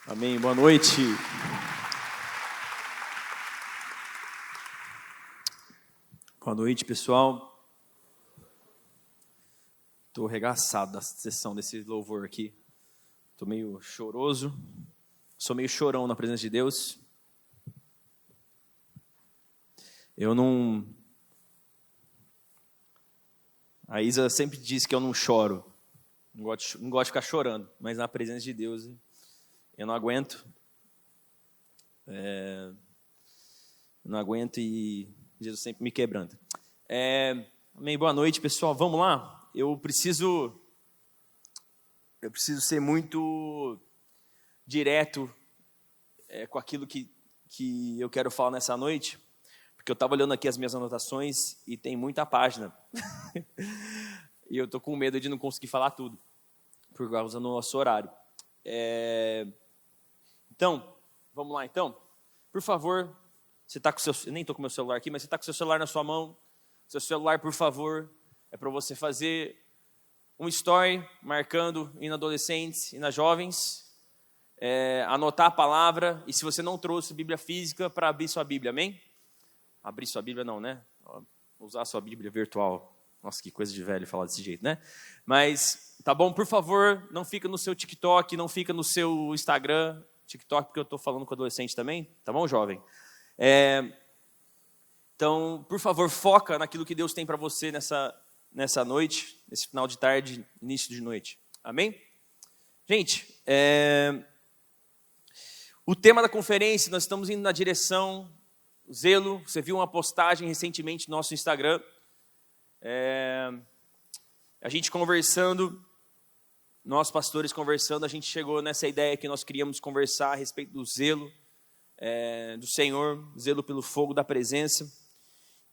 Amém. Boa noite. Boa noite, pessoal. Estou arregaçado da sessão desse louvor aqui. Estou meio choroso. Sou meio chorão na presença de Deus. Eu não... A Isa sempre diz que eu não choro. Não gosto de ficar chorando. Mas na presença de Deus... Eu não aguento. Não aguento e Jesus sempre me quebrando. Amém. Boa noite, pessoal. Vamos lá? Eu preciso ser muito direto com aquilo que eu quero falar nessa noite, porque eu estava olhando aqui as minhas anotações e tem muita página. E eu estou com medo de não conseguir falar tudo, por causa do nosso horário. Então, vamos lá então. Por favor, você está com seu... Eu nem estou com o meu celular aqui, mas você está com o seu celular na sua mão. Seu celular, por favor, é para você fazer um story marcando e na adolescentes e nas jovens. Anotar a palavra. E se você não trouxe Bíblia física, para abrir sua Bíblia, amém? Abrir sua Bíblia não, né? Usar a sua Bíblia virtual. Nossa, que coisa de velho falar desse jeito, né? Mas, tá bom? Por favor, não fica no seu TikTok, não fica no seu Instagram... TikTok, porque eu estou falando com adolescente também, tá bom, jovem? Então, por favor, foca naquilo que Deus tem para você nessa noite, nesse final de tarde, início de noite. Amém? Gente, o tema da conferência, nós estamos indo na direção zelo. Você viu uma postagem recentemente no nosso Instagram. A gente conversando... Nós, pastores, conversando, a gente chegou nessa ideia que nós queríamos conversar a respeito do zelo do Senhor, zelo pelo fogo da presença.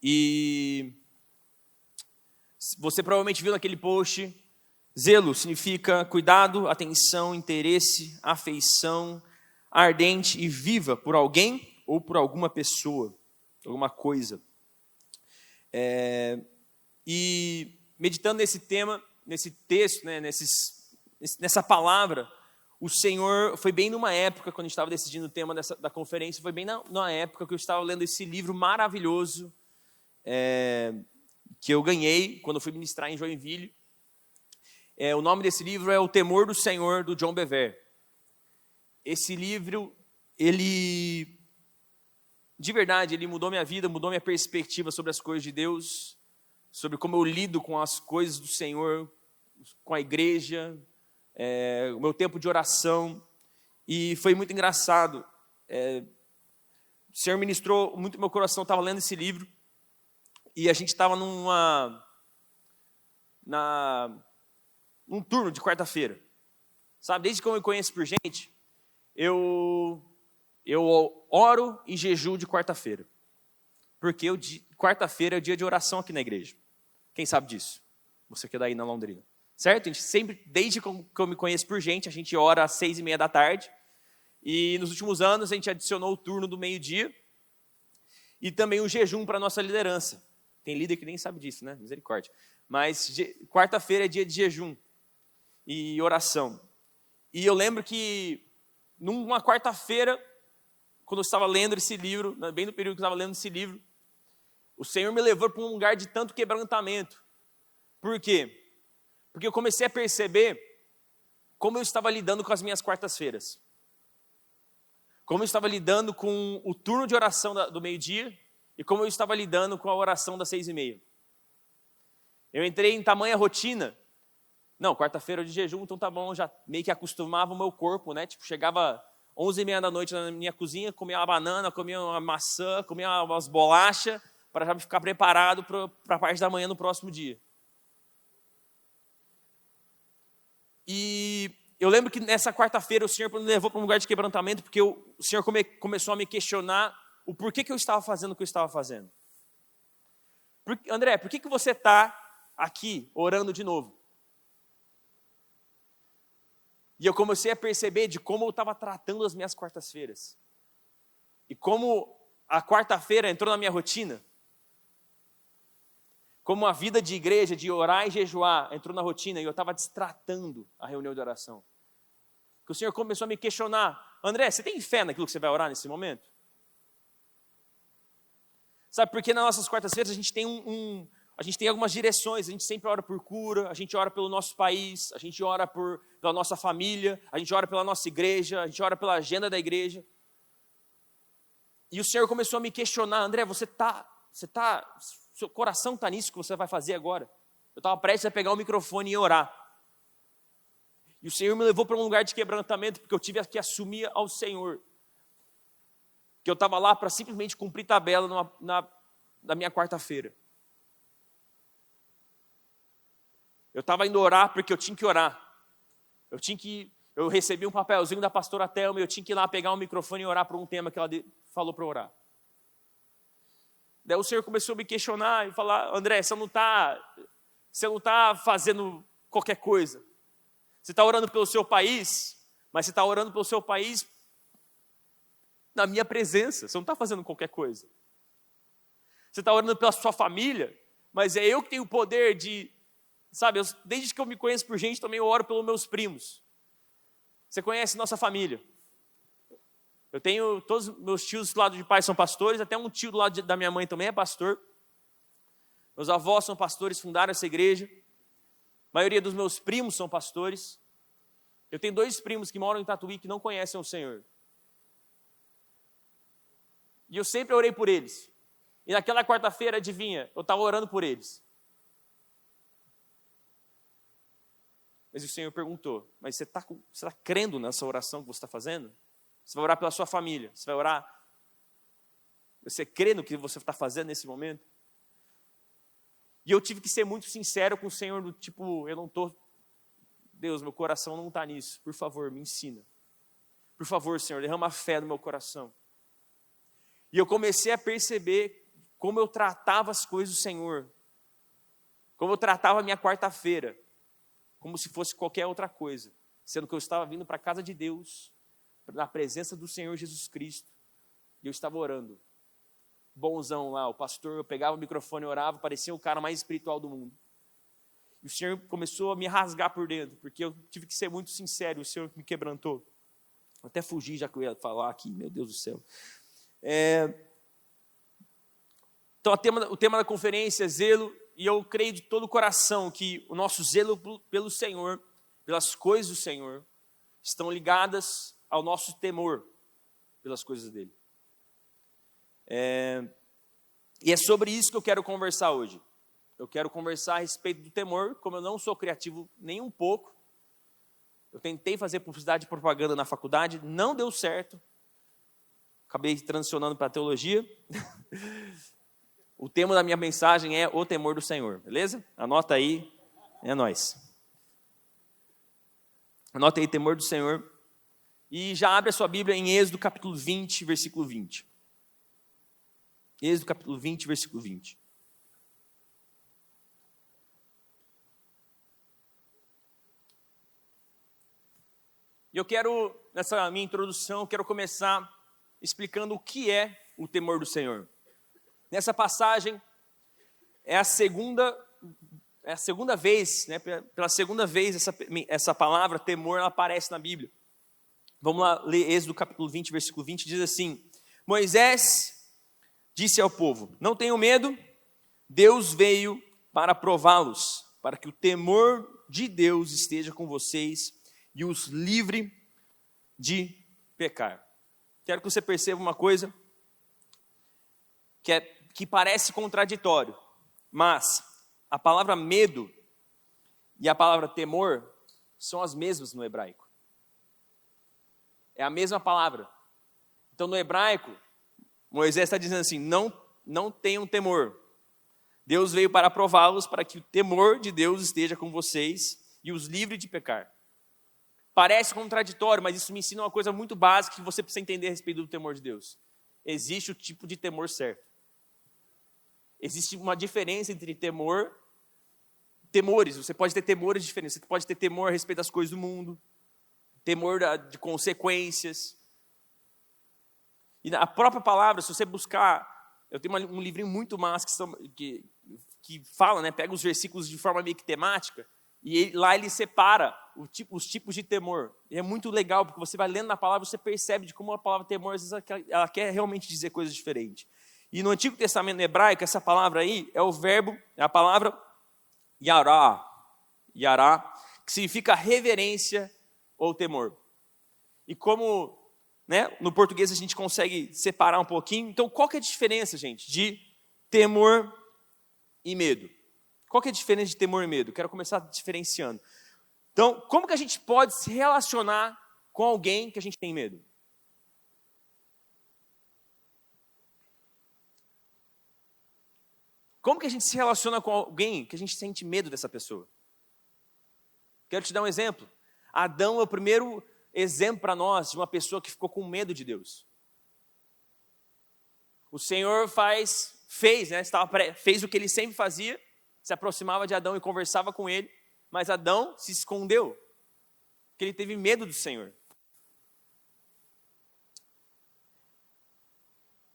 E você provavelmente viu naquele post, zelo significa cuidado, atenção, interesse, afeição, ardente e viva por alguém ou por alguma pessoa, alguma coisa. E meditando nesse tema, nesse texto, né, nessa palavra, o Senhor, foi bem numa época, quando a gente estava decidindo o tema da conferência, foi bem numa época que eu estava lendo esse livro maravilhoso, que eu ganhei quando eu fui ministrar em Joinville. O nome desse livro é O Temor do Senhor, do John Bevere. Esse livro, de verdade, ele mudou minha vida, mudou minha perspectiva sobre as coisas de Deus, sobre como eu lido com as coisas do Senhor, com a igreja, o meu tempo de oração, e foi muito engraçado. O Senhor ministrou muito no meu coração. Eu estava lendo esse livro, e a gente estava num turno de quarta-feira, sabe, desde que eu me conheço por gente, eu oro e jejuo de quarta-feira, porque quarta-feira é o dia de oração aqui na igreja. Quem sabe disso? Você que é daí na Londrina. Certo? A gente sempre, desde que eu me conheço por gente, a gente ora às 6:30 da tarde. E nos últimos anos a gente adicionou o turno do meio-dia e também o jejum para a nossa liderança. Tem líder que nem sabe disso, né? Misericórdia. Mas quarta-feira é dia de jejum e oração. E eu lembro que numa quarta-feira, quando eu estava lendo esse livro, bem no período que eu estava lendo esse livro, o Senhor me levou para um lugar de tanto quebrantamento. Por quê? Porque eu comecei a perceber como eu estava lidando com as minhas quartas-feiras. Como eu estava lidando com o turno de oração do meio-dia e como eu estava lidando com a oração das 6:30. Eu entrei em tamanha rotina. Não, quarta-feira de jejum, então tá bom, já meio que acostumava o meu corpo, né? Tipo, chegava 11:30 da noite na minha cozinha, comia uma banana, comia uma maçã, comia umas bolachas, para já ficar preparado para a parte da manhã no próximo dia. E eu lembro que nessa quarta-feira o Senhor me levou para um lugar de quebrantamento, porque o Senhor começou a me questionar o porquê que eu estava fazendo o que eu estava fazendo. André, por que você está aqui orando de novo? E eu comecei a perceber de como eu estava tratando as minhas quartas-feiras. E como a quarta-feira entrou na minha rotina. Como a vida de igreja, de orar e jejuar, entrou na rotina e eu estava destratando a reunião de oração. Que o Senhor começou a me questionar, André, você tem fé naquilo que você vai orar nesse momento? Sabe, porque nas nossas quartas-feiras a gente tem a gente tem algumas direções, a gente sempre ora por cura, a gente ora pelo nosso país, a gente ora pela nossa família, a gente ora pela nossa igreja, a gente ora pela agenda da igreja. E o Senhor começou a me questionar, André, seu coração está nisso que você vai fazer agora? Eu estava prestes a pegar o microfone e orar. E o Senhor me levou para um lugar de quebrantamento, porque eu tive que assumir ao Senhor que eu estava lá para simplesmente cumprir tabela na minha quarta-feira. Eu estava indo orar porque eu tinha que orar. Eu recebi um papelzinho da pastora Thelma e eu tinha que ir lá pegar um microfone e orar por um tema que ela falou para orar. Daí o Senhor começou a me questionar e falar, André, você não está fazendo qualquer coisa. Você está orando pelo seu país, mas você está orando pelo seu país na minha presença. Você não está fazendo qualquer coisa. Você está orando pela sua família, mas é eu que tenho o poder de... Sabe, desde que eu me conheço por gente, também eu oro pelos meus primos. Você conhece nossa família. Eu tenho todos os meus tios do lado de pai são pastores, até um tio do lado da minha mãe também é pastor. Meus avós são pastores, fundaram essa igreja. A maioria dos meus primos são pastores. Eu tenho 2 primos que moram em Tatuí que não conhecem o Senhor. E eu sempre orei por eles. E naquela quarta-feira, adivinha, eu estava orando por eles. Mas o Senhor perguntou, mas você está crendo nessa oração que você está fazendo? Você vai orar pela sua família, você vai orar, você crê no que você está fazendo nesse momento? E eu tive que ser muito sincero com o Senhor, do tipo, eu não estou, Deus, meu coração não está nisso, por favor, me ensina. Por favor, Senhor, derrama fé no meu coração. E eu comecei a perceber como eu tratava as coisas do Senhor, como eu tratava a minha quarta-feira, como se fosse qualquer outra coisa, sendo que eu estava vindo para a casa de Deus, na presença do Senhor Jesus Cristo, e eu estava orando. Bonzão lá, o pastor, eu pegava o microfone e orava, parecia o cara mais espiritual do mundo. E o Senhor começou a me rasgar por dentro, porque eu tive que ser muito sincero, o Senhor me quebrantou. Eu até fugi já que eu ia falar aqui, meu Deus do céu. Então o tema da conferência é zelo, e eu creio de todo o coração que o nosso zelo pelo Senhor, pelas coisas do Senhor, estão ligadas ao nosso temor pelas coisas dele. E é sobre isso que eu quero conversar hoje. Eu quero conversar a respeito do temor, como eu não sou criativo nem um pouco. Eu tentei fazer publicidade e propaganda na faculdade, não deu certo. Acabei transicionando para a teologia. O tema da minha mensagem é o temor do Senhor, beleza? Anota aí, é nóis. Anota aí, temor do Senhor. E já abre a sua Bíblia em Êxodo capítulo 20, versículo 20. Êxodo capítulo 20, versículo 20. E eu quero, nessa minha introdução, eu quero começar explicando o que é o temor do Senhor. Nessa passagem, é a segunda vez, né, pela segunda vez, essa palavra temor ela aparece na Bíblia. Vamos lá ler Êxodo capítulo 20, versículo 20, diz assim: Moisés disse ao povo, não tenham medo, Deus veio para prová-los, para que o temor de Deus esteja com vocês e os livre de pecar. Quero que você perceba uma coisa que parece contraditório, mas a palavra medo e a palavra temor são as mesmas no hebraico. É a mesma palavra. Então no hebraico, Moisés está dizendo assim, não tenham temor. Deus veio para prová-los, para que o temor de Deus esteja com vocês e os livre de pecar. Parece contraditório, mas isso me ensina uma coisa muito básica que você precisa entender a respeito do temor de Deus. Existe o tipo de temor certo. Existe uma diferença entre temores. Você pode ter temores diferentes. Você pode ter temor a respeito das coisas do mundo, temor de consequências. E na própria palavra, se você buscar, eu tenho um livrinho muito massa que fala, né, pega os versículos de forma meio que temática, e lá ele separa os tipos de temor. E é muito legal, porque você vai lendo na palavra, você percebe de como a palavra temor, às vezes, ela quer realmente dizer coisas diferentes. E no Antigo Testamento hebraico, essa palavra aí é o verbo, é a palavra yará, que significa reverência ou temor. E como, né, no português a gente consegue separar um pouquinho, então qual que é a diferença, gente, de temor e medo? Qual que é a diferença de temor e medo? Quero começar diferenciando. Então, como que a gente pode se relacionar com alguém que a gente tem medo? Como que a gente se relaciona com alguém que a gente sente medo dessa pessoa? Quero te dar um exemplo. Adão é o primeiro exemplo para nós de uma pessoa que ficou com medo de Deus. O Senhor fez o que ele sempre fazia, se aproximava de Adão e conversava com ele, mas Adão se escondeu, porque ele teve medo do Senhor.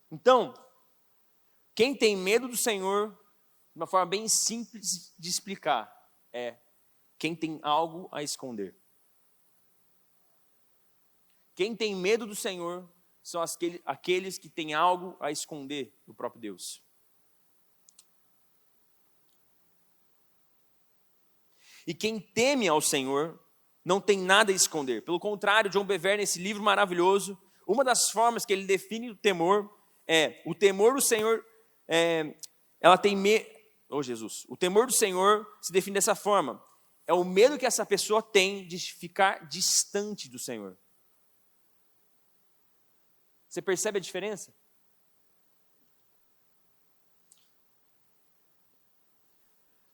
Então, quem tem medo do Senhor, de uma forma bem simples de explicar, é quem tem algo a esconder. Quem tem medo do Senhor são aqueles que têm algo a esconder do próprio Deus. E quem teme ao Senhor não tem nada a esconder. Pelo contrário, John Bevere, nesse livro maravilhoso, uma das formas que ele define o temor é o temor do Senhor. Ela tem medo. Oh, Jesus! O temor do Senhor se define dessa forma. É o medo que essa pessoa tem de ficar distante do Senhor. Você percebe a diferença?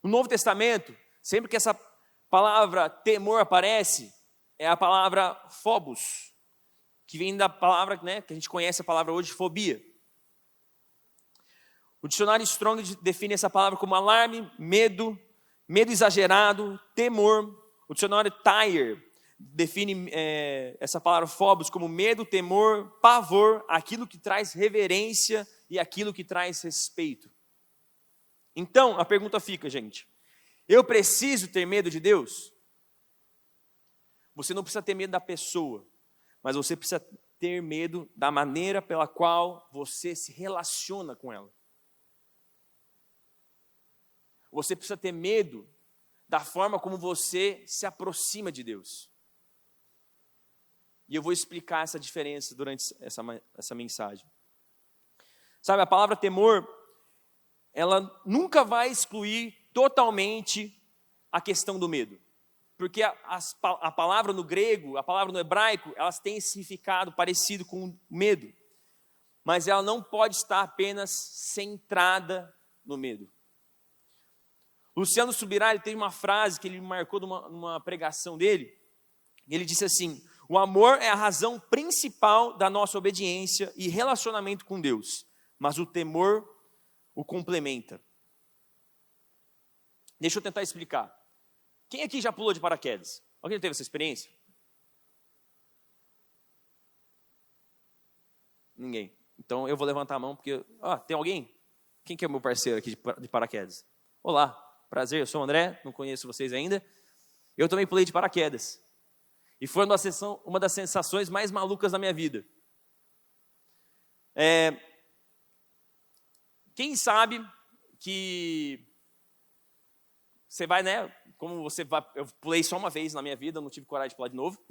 No Novo Testamento, sempre que essa palavra temor aparece, é a palavra phobos, que vem da palavra, né, que a gente conhece a palavra hoje, fobia. O dicionário Strong define essa palavra como alarme, medo exagerado, temor. O dicionário Tyre define essa palavra phobos como medo, temor, pavor, aquilo que traz reverência e aquilo que traz respeito. Então, a pergunta fica, gente, eu preciso ter medo de Deus? Você não precisa ter medo da pessoa, mas você precisa ter medo da maneira pela qual você se relaciona com ela. Você precisa ter medo da forma como você se aproxima de Deus. E eu vou explicar essa diferença durante essa mensagem. Sabe, a palavra temor, ela nunca vai excluir totalmente a questão do medo. Porque a palavra no grego, a palavra no hebraico, elas têm significado parecido com medo. Mas ela não pode estar apenas centrada no medo. Luciano Subirá, ele tem uma frase que ele marcou numa pregação dele. Ele disse assim: o amor é a razão principal da nossa obediência e relacionamento com Deus, mas o temor o complementa. Deixa eu tentar explicar. Quem aqui já pulou de paraquedas? Alguém teve essa experiência? Ninguém. Então eu vou levantar a mão porque... tem alguém? Quem que é o meu parceiro aqui de paraquedas? Olá. Prazer, eu sou o André, não conheço vocês ainda. Eu também pulei de paraquedas. E foi uma das sensações mais malucas da minha vida. Quem sabe que você vai, né? Como você vai, eu pulei só uma vez na minha vida, não tive coragem de pular de novo.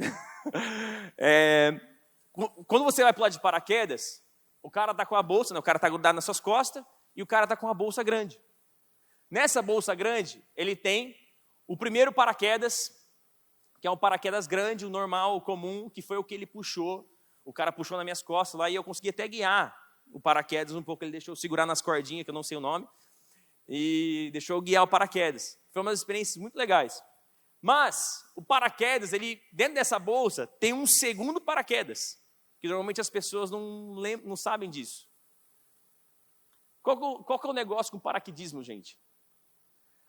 Quando você vai pular de paraquedas, o cara está com a bolsa, né, o cara está grudado nas suas costas e o cara está com a bolsa grande. Nessa bolsa grande, ele tem o primeiro paraquedas, que é um paraquedas grande, o normal, o comum, que foi o que ele puxou. O cara puxou nas minhas costas lá e eu consegui até guiar o paraquedas um pouco. Ele deixou eu segurar nas cordinhas, que eu não sei o nome, e deixou eu guiar o paraquedas. Foi uma das experiências muito legais. Mas o paraquedas, dentro dessa bolsa, tem um segundo paraquedas, que normalmente as pessoas não sabem disso. Qual que é o negócio com paraquedismo, gente?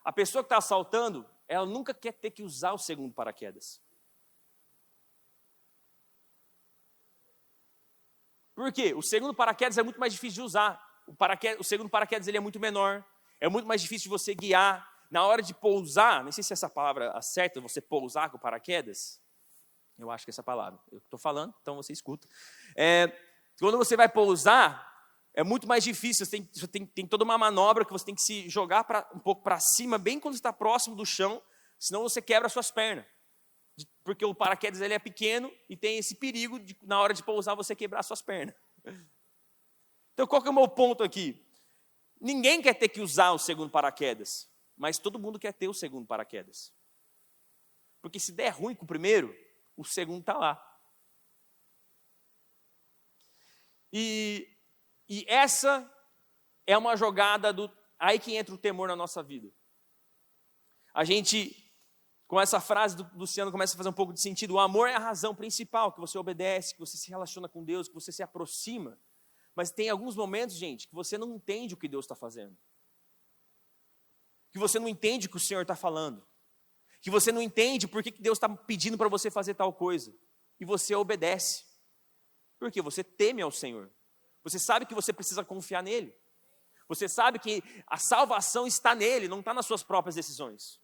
A pessoa que está saltando, ela nunca quer ter que usar o segundo paraquedas. Por quê? O segundo paraquedas é muito mais difícil de usar. O segundo paraquedas ele é muito menor, é muito mais difícil de você guiar. na hora de pousar, não sei se essa palavra acerta, você pousar com paraquedas. Eu acho que é essa palavra. Eu estou falando, então você escuta. Quando você vai pousar, é muito mais difícil. Você tem toda uma manobra que você tem que se jogar um pouco para cima, bem quando está próximo do chão, senão você quebra as suas pernas. Porque o paraquedas ele é pequeno e tem esse perigo de, na hora de pousar, você quebrar as suas pernas. Então, qual que é o meu ponto aqui? Ninguém quer ter que usar o segundo paraquedas, mas todo mundo quer ter o segundo paraquedas. Porque se der ruim com o primeiro, o segundo está lá. E essa é uma jogada aí que entra o temor na nossa vida. A gente, com essa frase do Luciano, começa a fazer um pouco de sentido. O amor é a razão principal, que você obedece, que você se relaciona com Deus, que você se aproxima. Mas tem alguns momentos, gente, que você não entende o que Deus está fazendo. Que você não entende o que o Senhor está falando. Que você não entende por que Deus está pedindo para você fazer tal coisa. E você obedece. Porque você teme ao Senhor. Você sabe que você precisa confiar nele. Você sabe que a salvação está nele, não está nas suas próprias decisões.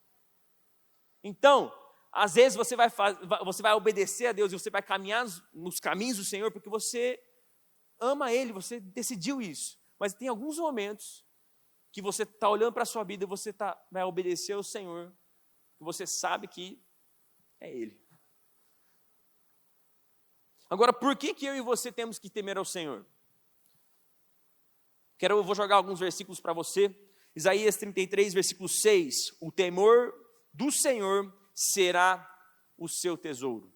Então, às vezes você vai obedecer a Deus e você vai caminhar nos caminhos do Senhor porque você ama Ele, você decidiu isso. Mas tem alguns momentos que você está olhando para a sua vida e você vai obedecer ao Senhor, que você sabe que é Ele. Agora, por que eu e você temos que temer ao Senhor? Eu vou jogar alguns versículos para você. Isaías 33, versículo 6. O temor do Senhor será o seu tesouro.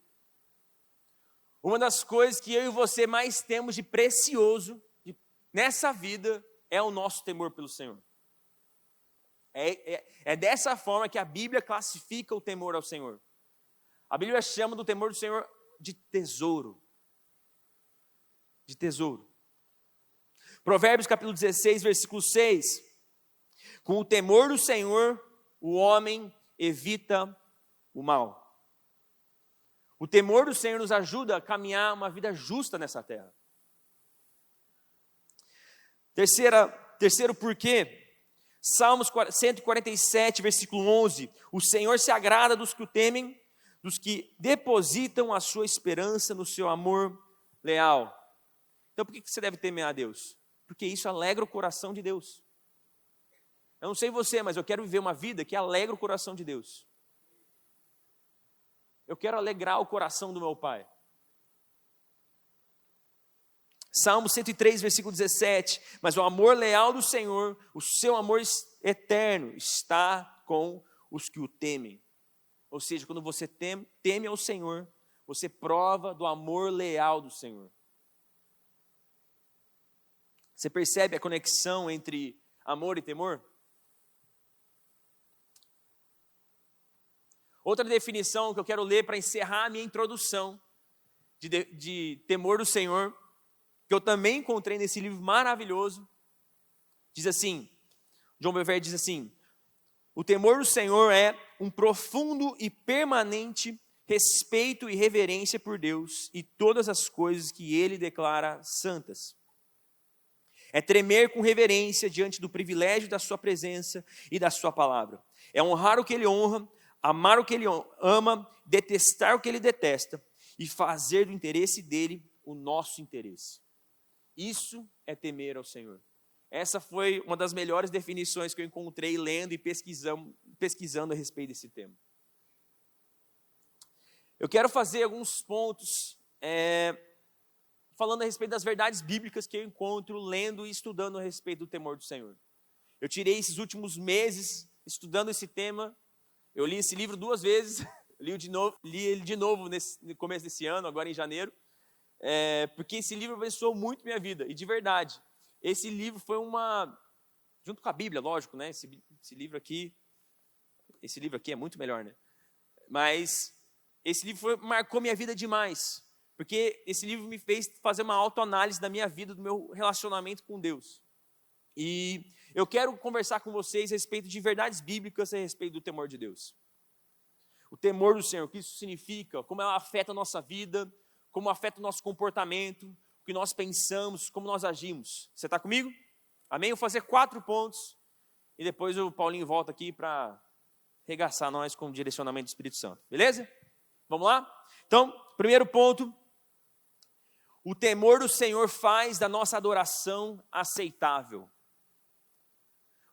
Uma das coisas que eu e você mais temos de precioso nessa vida é o nosso temor pelo Senhor. É dessa forma que a Bíblia classifica o temor ao Senhor. A Bíblia chama do temor do Senhor de tesouro. De tesouro. Provérbios capítulo 16, versículo 6. Com o temor do Senhor, o homem evita o mal. O temor do Senhor nos ajuda a caminhar uma vida justa nessa terra. Terceiro porquê. Salmos 147, versículo 11. O Senhor se agrada dos que o temem, dos que depositam a sua esperança no seu amor leal. Então por que você deve temer a Deus? Porque isso alegra o coração de Deus. Eu não sei você, mas eu quero viver uma vida que alegra o coração de Deus. Eu quero alegrar o coração do meu Pai. Salmo 103, versículo 17. Mas o amor leal do Senhor, o seu amor eterno, está com os que o temem. Ou seja, quando você teme ao Senhor, você prova do amor leal do Senhor. Você percebe a conexão entre amor e temor? Outra definição que eu quero ler para encerrar a minha introdução de temor do Senhor, que eu também encontrei nesse livro maravilhoso, diz assim, John Bevere diz assim: o temor do Senhor é um profundo e permanente respeito e reverência por Deus e todas as coisas que Ele declara santas. É tremer com reverência diante do privilégio da sua presença e da sua palavra. É honrar o que Ele honra, amar o que Ele ama, detestar o que Ele detesta e fazer do interesse dEle o nosso interesse. Isso é temer ao Senhor. Essa foi uma das melhores definições que eu encontrei lendo e pesquisando a respeito desse tema. Eu quero fazer alguns pontos falando a respeito das verdades bíblicas que eu encontro lendo e estudando a respeito do temor do Senhor. Eu tirei esses últimos meses estudando esse tema. Eu li esse livro 2 vezes, li ele de novo no começo desse ano, agora em janeiro, porque esse livro abençoou muito minha vida, e de verdade, esse livro foi junto com a Bíblia, lógico, né? Esse livro aqui é muito melhor, né? Mas esse livro marcou minha vida demais, porque esse livro me fez fazer uma autoanálise da minha vida, do meu relacionamento com Deus. E eu quero conversar com vocês a respeito de verdades bíblicas a respeito do temor de Deus. O temor do Senhor, o que isso significa, como ela afeta a nossa vida, como afeta o nosso comportamento, o que nós pensamos, como nós agimos. Você está comigo? Amém? Eu vou fazer 4 pontos e depois o Paulinho volta aqui para regaçar nós com o direcionamento do Espírito Santo. Beleza? Vamos lá? Então, primeiro ponto, o temor do Senhor faz da nossa adoração aceitável.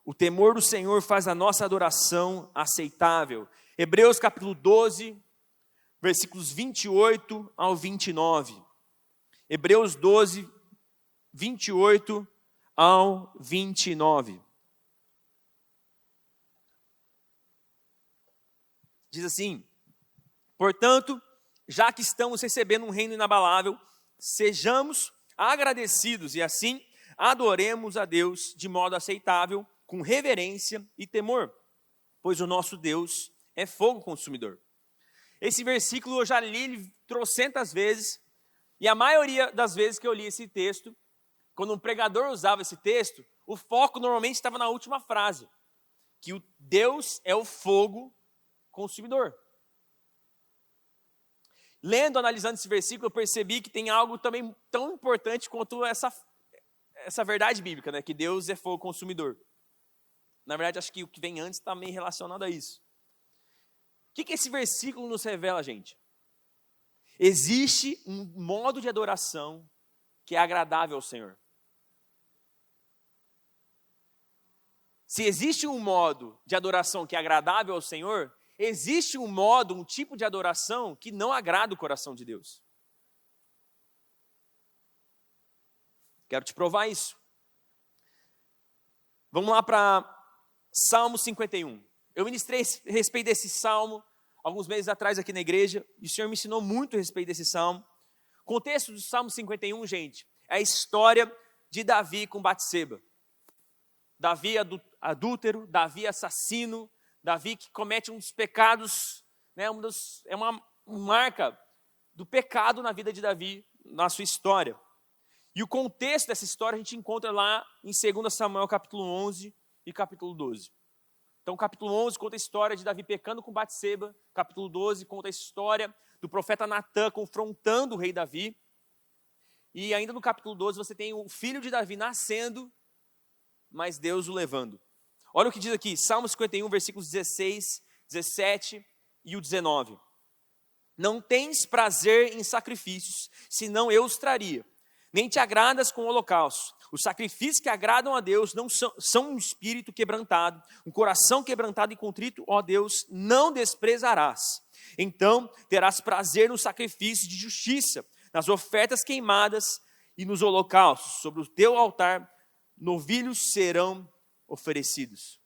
O temor do Senhor faz a nossa adoração aceitável. Hebreus capítulo 12, versículos 28 ao 29. Hebreus 12, 28 ao 29. Diz assim: portanto, já que estamos recebendo um reino inabalável, sejamos agradecidos e assim adoremos a Deus de modo aceitável, com reverência e temor, pois o nosso Deus é fogo consumidor. Esse versículo eu já li trocentas vezes, e a maioria das vezes que eu li esse texto, quando um pregador usava esse texto, o foco normalmente estava na última frase, que o Deus é o fogo consumidor. Lendo, analisando esse versículo, eu percebi que tem algo também tão importante quanto essa verdade bíblica, né? Que Deus é fogo consumidor. Na verdade, acho que o que vem antes está meio relacionado a isso. O que esse versículo nos revela, gente? Existe um modo de adoração que é agradável ao Senhor. Se existe um modo de adoração que é agradável ao Senhor, existe um modo, um tipo de adoração que não agrada o coração de Deus. Quero te provar isso. Vamos lá para Salmo 51. Eu ministrei a respeito desse salmo alguns meses atrás aqui na igreja, e o Senhor me ensinou muito a respeito desse salmo. O contexto do Salmo 51, gente, é a história de Davi com Batseba. Davi adúltero, Davi assassino, Davi que comete um dos pecados, né, é uma marca do pecado na vida de Davi, na sua história. E o contexto dessa história a gente encontra lá em 2 Samuel capítulo 11 e capítulo 12. Então, capítulo 11 conta a história de Davi pecando com Batseba. Capítulo 12 conta a história do profeta Natã confrontando o rei Davi. E ainda no capítulo 12 você tem o filho de Davi nascendo, mas Deus o levando. Olha o que diz aqui, Salmo 51, versículos 16, 17 e o 19. Não tens prazer em sacrifícios, senão eu os traria. Nem te agradas com o holocausto. Os sacrifícios que agradam a Deus não são um espírito quebrantado, um coração quebrantado e contrito, ó Deus, não desprezarás. Então terás prazer no sacrifício de justiça, nas ofertas queimadas e nos holocaustos. Sobre o teu altar, novilhos serão oferecidos.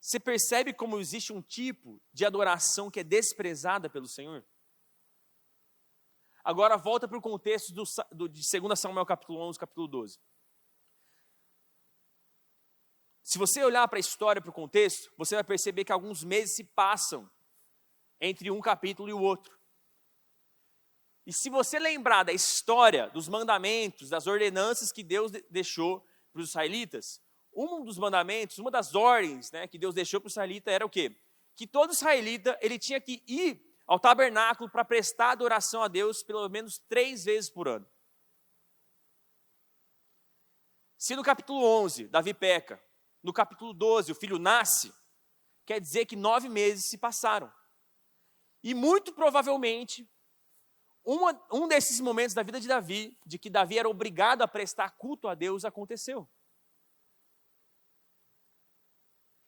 Você percebe como existe um tipo de adoração que é desprezada pelo Senhor? Agora volta para o contexto de 2 Samuel capítulo 11, capítulo 12. Se você olhar para a história, para o contexto, você vai perceber que alguns meses se passam entre um capítulo e o outro. E se você lembrar da história, dos mandamentos, das ordenanças que Deus deixou para os israelitas, um dos mandamentos, uma das ordens, né, que Deus deixou para o israelita era o quê? Que todo israelita ele tinha que ir ao tabernáculo para prestar adoração a Deus pelo menos 3 vezes por ano. Se no capítulo 11, Davi peca, no capítulo 12, o filho nasce, quer dizer que 9 meses se passaram. E muito provavelmente, um desses momentos da vida de Davi, de que Davi era obrigado a prestar culto a Deus, aconteceu.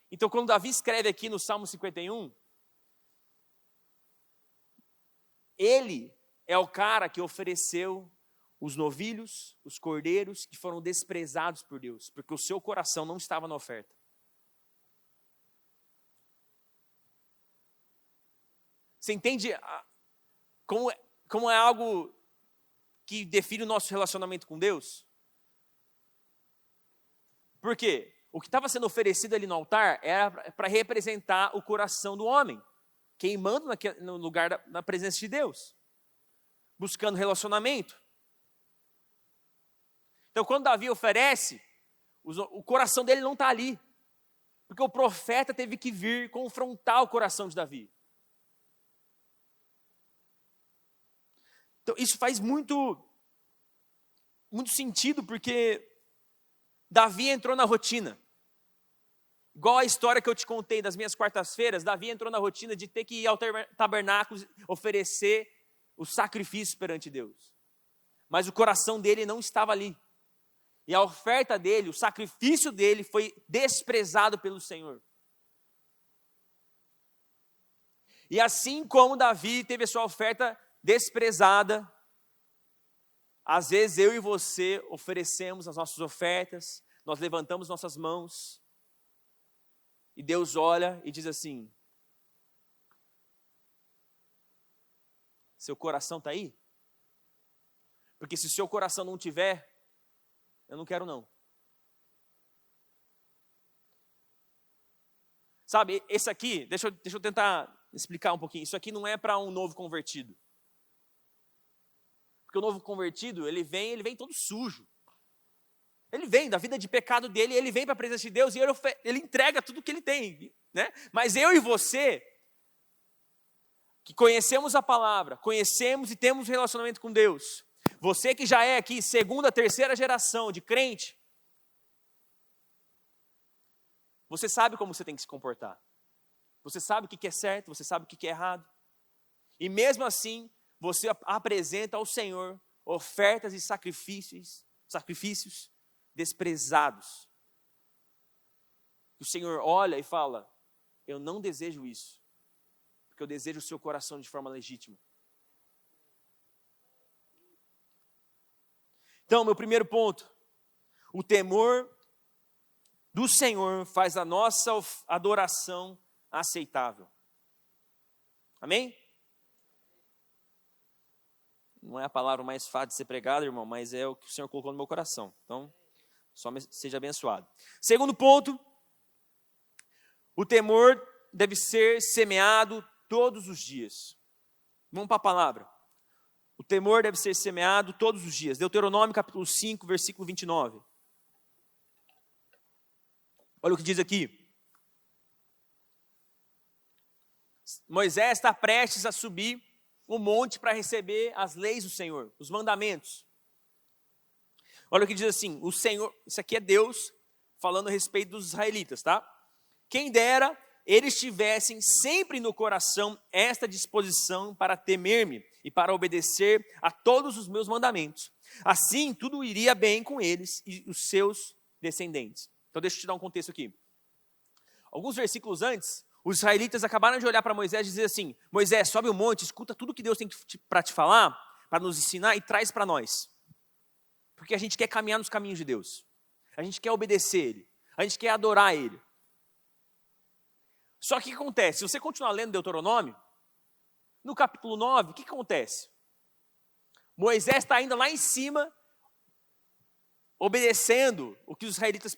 Então, quando Davi escreve aqui no Salmo 51, ele é o cara que ofereceu os novilhos, os cordeiros, que foram desprezados por Deus, porque o seu coração não estava na oferta. Você entende como é algo que define o nosso relacionamento com Deus? Por quê? O que estava sendo oferecido ali no altar era para representar o coração do homem, queimando no lugar da presença de Deus, buscando relacionamento. Então, quando Davi oferece, o coração dele não está ali, porque o profeta teve que vir confrontar o coração de Davi. Então, isso faz muito sentido, porque Davi entrou na rotina. Igual a história que eu te contei das minhas quartas-feiras, Davi entrou na rotina de ter que ir ao tabernáculo oferecer o sacrifício perante Deus. Mas o coração dele não estava ali. E a oferta dele, o sacrifício dele foi desprezado pelo Senhor. E assim como Davi teve a sua oferta desprezada, às vezes eu e você oferecemos as nossas ofertas, nós levantamos nossas mãos, e Deus olha e diz assim: seu coração está aí? Porque se seu coração não tiver, eu não quero não. Sabe, esse aqui, deixa eu tentar explicar um pouquinho. Isso aqui não é para um novo convertido. Porque o novo convertido, ele vem todo sujo. Ele vem da vida de pecado dele, ele vem para a presença de Deus e ele entrega tudo que ele tem, né? Mas eu e você, que conhecemos a palavra, conhecemos e temos um relacionamento com Deus, você que já é aqui segunda, terceira geração de crente, você sabe como você tem que se comportar. Você sabe o que é certo, você sabe o que é errado. E mesmo assim, você apresenta ao Senhor ofertas e sacrifícios desprezados. O Senhor olha e fala: eu não desejo isso, porque eu desejo o seu coração de forma legítima. Então, meu primeiro ponto: o temor do Senhor faz a nossa adoração aceitável. Amém? Não é a palavra mais fácil de ser pregada, irmão, mas é o que o Senhor colocou no meu coração. Então, seja abençoado. Segundo ponto: o temor deve ser semeado todos os dias. Vamos para a palavra. O temor deve ser semeado todos os dias. Deuteronômio capítulo 5, versículo 29. Olha o que diz aqui. Moisés está prestes a subir o monte para receber as leis do Senhor, os mandamentos. Olha o que diz assim: o Senhor, isso aqui é Deus falando a respeito dos israelitas, tá? Quem dera eles tivessem sempre no coração esta disposição para temer-me e para obedecer a todos os meus mandamentos. Assim, tudo iria bem com eles e os seus descendentes. Então, deixa eu te dar um contexto aqui. Alguns versículos antes, os israelitas acabaram de olhar para Moisés e dizer assim: Moisés, sobe o monte, escuta tudo que Deus tem para te falar, para nos ensinar e traz para nós. Porque a gente quer caminhar nos caminhos de Deus. A gente quer obedecer Ele. A gente quer adorar Ele. Só que o que acontece? Se você continuar lendo Deuteronômio, no capítulo 9, o que acontece? Moisés está ainda lá em cima, obedecendo o que os israelitas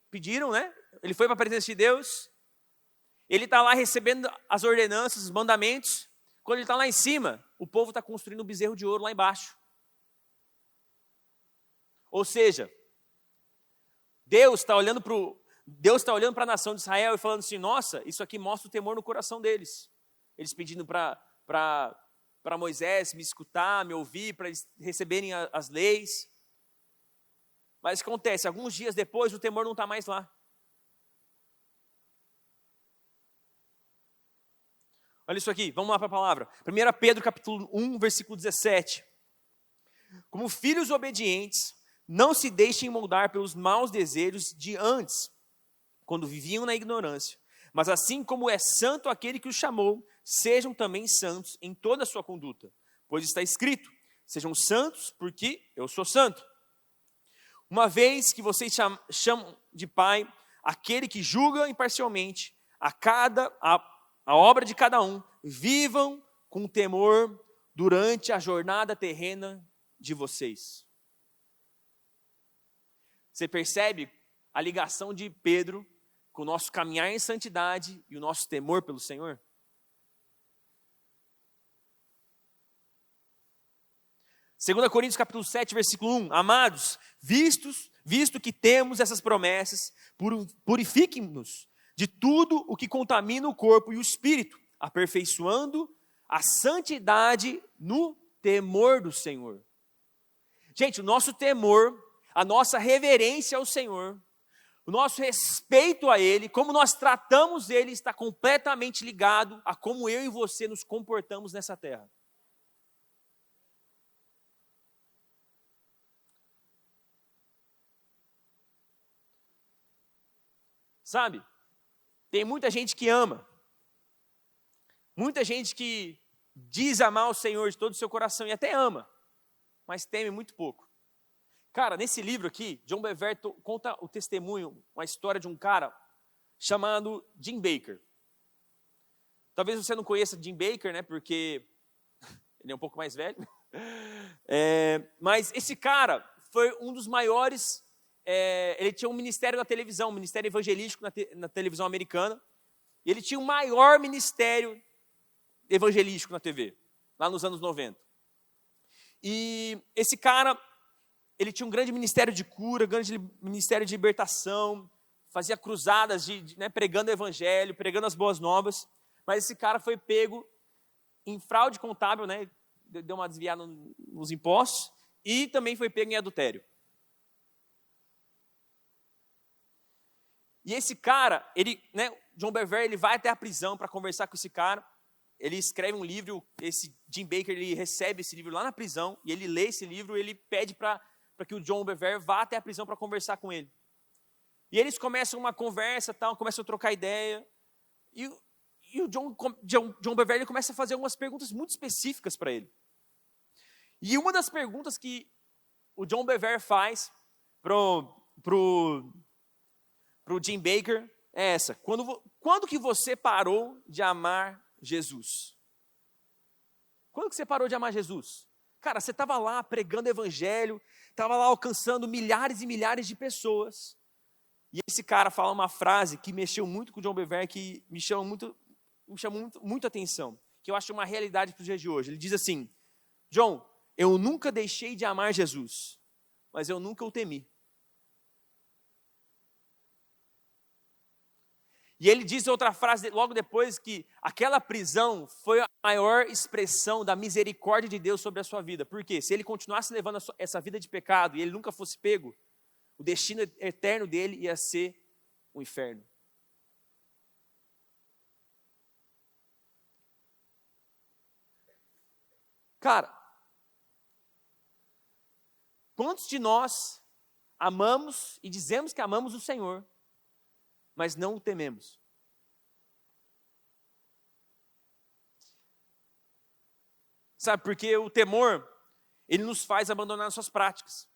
pediram, né? Ele foi para a presença de Deus, ele está lá recebendo as ordenanças, os mandamentos. Quando ele está lá em cima, o povo está construindo um bezerro de ouro lá embaixo. Ou seja, Deus está olhando para a nação de Israel e falando assim: nossa, isso aqui mostra o temor no coração deles. Eles pedindo para Moisés me escutar, me ouvir, para eles receberem as leis. Mas o que acontece? Alguns dias depois, o temor não está mais lá. Olha isso aqui, vamos lá para a palavra. 1 Pedro capítulo 1, versículo 17. Como filhos obedientes, não se deixem moldar pelos maus desejos de antes, quando viviam na ignorância. Mas assim como é santo aquele que os chamou, sejam também santos em toda a sua conduta. Pois está escrito: sejam santos, porque eu sou santo. Uma vez que vocês chamam de Pai aquele que julga imparcialmente a obra de cada um, vivam com temor durante a jornada terrena de vocês. Você percebe a ligação de Pedro com o nosso caminhar em santidade e o nosso temor pelo Senhor? Segunda Coríntios capítulo 7, versículo 1. Amados, visto que temos essas promessas, purifiquem-nos de tudo o que contamina o corpo e o espírito, aperfeiçoando a santidade no temor do Senhor. Gente, o nosso temor, a nossa reverência ao Senhor, O nosso respeito a Ele, como nós tratamos Ele, está completamente ligado a como eu e você nos comportamos nessa terra. Sabe? Tem muita gente que ama. Muita gente que diz amar o Senhor de todo o seu coração e até ama, mas teme muito pouco. Cara, nesse livro aqui, John Bevere conta o testemunho, uma história de um cara chamado Jim Bakker. Talvez você não conheça Jim Bakker, né? Porque ele é um pouco mais velho. Mas esse cara foi um dos maiores. Ele tinha um ministério na televisão, um ministério evangelístico na televisão americana. E ele tinha o maior ministério evangelístico na TV, lá nos anos 90. E esse cara, ele tinha um grande ministério de cura, grande ministério de libertação, fazia cruzadas né, pregando o evangelho, pregando as boas novas. Mas esse cara foi pego em fraude contábil, né, deu uma desviada nos impostos, e também foi pego em adultério. E esse cara, John Bevere, ele vai até a prisão para conversar com esse cara. Ele escreve um livro, esse Jim Bakker, ele recebe esse livro lá na prisão, e ele lê esse livro, e ele pede para que o John Bevere vá até a prisão para conversar com ele. E eles começam uma conversa, começam a trocar ideia, e o John Bevere ele começa a fazer algumas perguntas muito específicas para ele. E uma das perguntas que o John Bevere faz pro Jim Bakker é essa: quando que você parou de amar Jesus? Quando que você parou de amar Jesus? Cara, você estava lá pregando evangelho, estava lá alcançando milhares e milhares de pessoas. E esse cara fala uma frase que mexeu muito com o John Bevere, que me chamou muito atenção, que eu acho uma realidade para os dias de hoje. Ele diz assim: John, eu nunca deixei de amar Jesus, mas eu nunca o temi. E ele diz outra frase logo depois, que aquela prisão foi a maior expressão da misericórdia de Deus sobre a sua vida. Por quê? Se ele continuasse levando essa vida de pecado e ele nunca fosse pego, o destino eterno dele ia ser o inferno. Cara, quantos de nós amamos e dizemos que amamos o Senhor, mas não o tememos? Sabe, porque o temor, ele nos faz abandonar nossas práticas.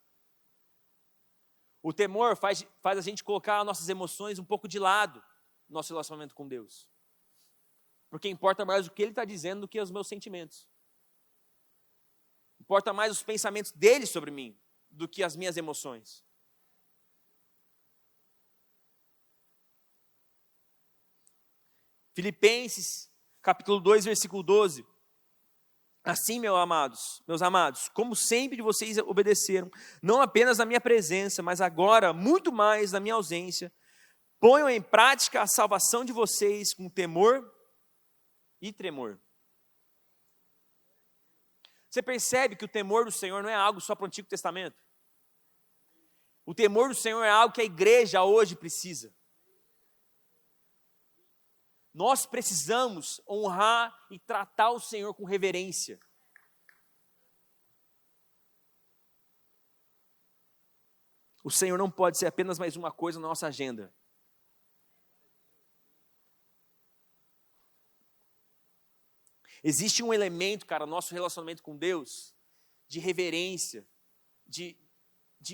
O temor faz a gente colocar nossas emoções um pouco de lado no nosso relacionamento com Deus. Porque importa mais o que Ele está dizendo do que os meus sentimentos. Importa mais os pensamentos dele sobre mim do que as minhas emoções. Filipenses, capítulo 2, versículo 12. Assim, meus amados, como sempre vocês obedeceram, não apenas na minha presença, mas agora, muito mais na minha ausência, ponham em prática a salvação de vocês com temor e tremor. Você percebe que o temor do Senhor não é algo só para o Antigo Testamento? O temor do Senhor é algo que a igreja hoje precisa. Nós precisamos honrar e tratar o Senhor com reverência. O Senhor não pode ser apenas mais uma coisa na nossa agenda. Existe um elemento, cara, no nosso relacionamento com Deus, de reverência, de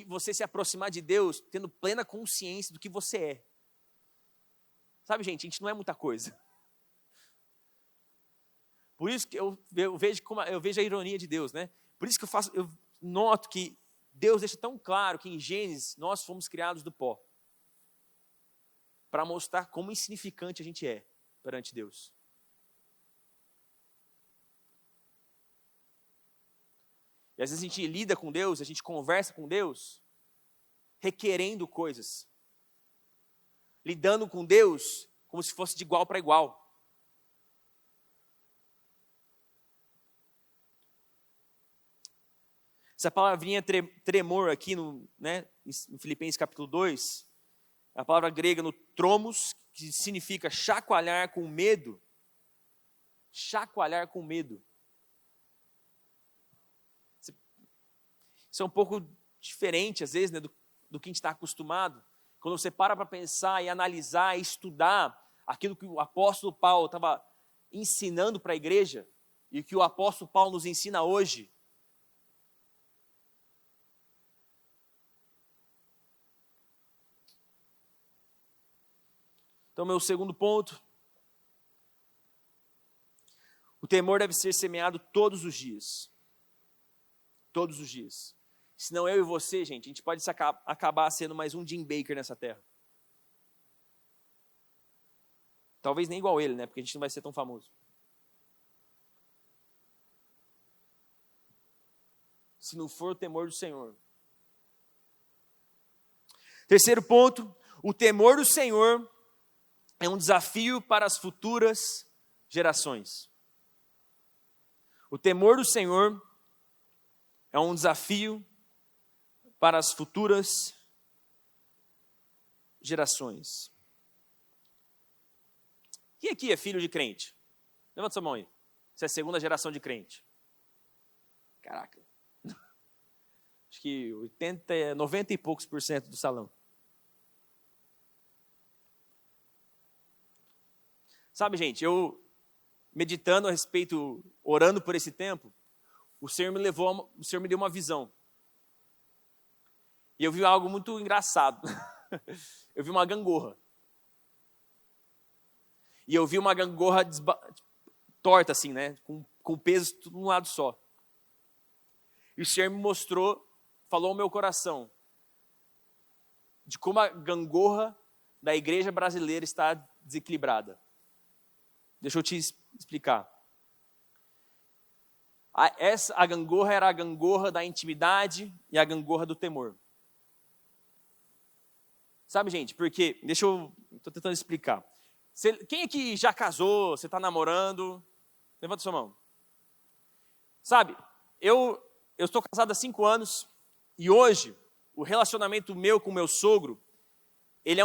você se aproximar de Deus tendo plena consciência do que você é. Sabe, gente, a gente não é muita coisa. Por isso que eu vejo a ironia de Deus, né? Por isso que eu noto que Deus deixa tão claro que em Gênesis nós fomos criados do pó. Para mostrar como insignificante a gente é perante Deus. E às vezes a gente lida com Deus, a gente conversa com Deus, requerendo coisas. Lidando com Deus como se fosse de igual para igual. Essa palavrinha tremor aqui em Filipenses capítulo 2, A palavra grega no tromos, que significa chacoalhar com medo. Chacoalhar com medo. Isso é um pouco diferente, às vezes, né, do que a gente está acostumado. Quando você para pensar e analisar e estudar aquilo que o apóstolo Paulo estava ensinando para a igreja e que o apóstolo Paulo nos ensina hoje. Então, meu segundo ponto. O temor deve ser semeado todos os dias. Todos os dias. Senão eu e você, gente, a gente pode acabar sendo mais um Jim Baker nessa terra. Talvez nem igual ele, né? Porque a gente não vai ser tão famoso. Se não for o temor do Senhor. Terceiro ponto, o temor do Senhor é um desafio para as futuras gerações. O temor do Senhor é um desafio para as futuras gerações. Quem aqui é filho de crente? Levanta sua mão aí. Você é a segunda geração de crente. Caraca. Acho que 90 e poucos % do salão. Sabe, gente, eu meditando a respeito, orando por esse tempo, o Senhor me deu uma visão. E eu vi algo muito engraçado. Eu vi uma gangorra. E eu vi uma gangorra torta assim, né? Com peso tudo num lado só. E o Senhor me mostrou, falou ao meu coração, de como a gangorra da igreja brasileira está desequilibrada. Deixa eu te explicar. A gangorra era a gangorra da intimidade e a gangorra do temor. Sabe, gente, porque, estou tentando explicar. Quem aqui já casou, você está namorando? Levanta sua mão. Sabe, eu estou casado há 5 anos e hoje o relacionamento meu com meu sogro, ele é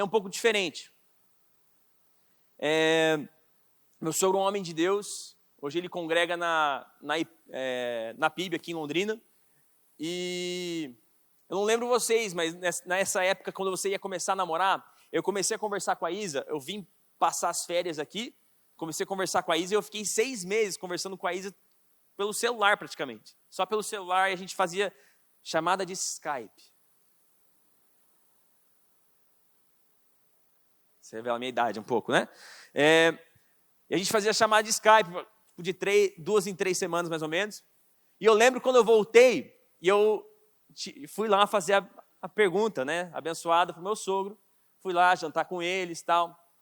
um pouco diferente. Meu sogro é um homem de Deus, hoje ele congrega na PIB aqui em Londrina, e eu não lembro vocês, mas nessa época, quando você ia começar a namorar, eu comecei a conversar com a Isa, eu vim passar as férias aqui, comecei a conversar com a Isa, e eu fiquei 6 meses conversando com a Isa pelo celular praticamente, só pelo celular, e a gente fazia chamada de Skype. Você revela a minha idade um pouco, né? E a gente fazia chamada de Skype, de 2 em 3 semanas mais ou menos. E eu lembro quando eu voltei, e eu fui lá fazer a pergunta, né? Abençoada para o meu sogro. Fui lá jantar com eles e tal.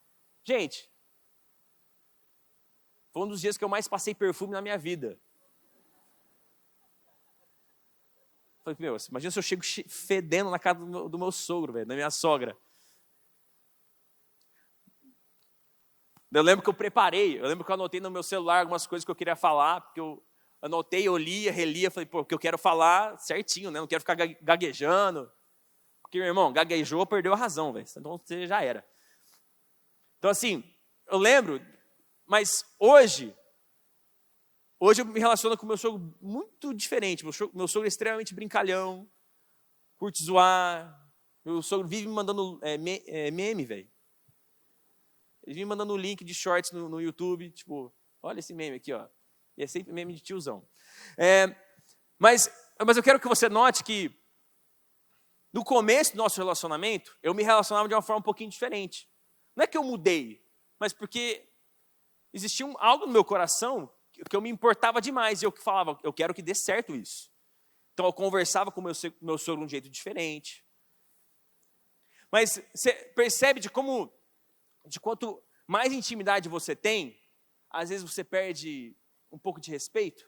Gente, foi um dos dias que eu mais passei perfume na minha vida. Falei, meu, imagina se eu chego fedendo na casa do meu sogro, velho, da minha sogra. Eu lembro que eu anotei no meu celular algumas coisas que eu queria falar, porque eu anotei, eu lia, relia, falei, pô, porque eu quero falar certinho, né? Não quero ficar gaguejando. Porque, meu irmão, gaguejou, perdeu a razão, velho. Então você já era. Então, assim, eu lembro, mas hoje eu me relaciono com o meu sogro muito diferente. Meu sogro é extremamente brincalhão, curte zoar. Meu sogro vive me mandando meme, velho. Ele vive me mandando um link de shorts no YouTube, tipo, olha esse meme aqui, ó. E é sempre meme de tiozão. Mas eu quero que você note que no começo do nosso relacionamento, eu me relacionava de uma forma um pouquinho diferente. Não é que eu mudei, mas porque existia algo no meu coração que eu me importava demais. E eu falava, eu quero que dê certo isso. Então eu conversava com meu sogro de um jeito diferente. Mas você percebe de quanto mais intimidade você tem, às vezes você perde um pouco de respeito.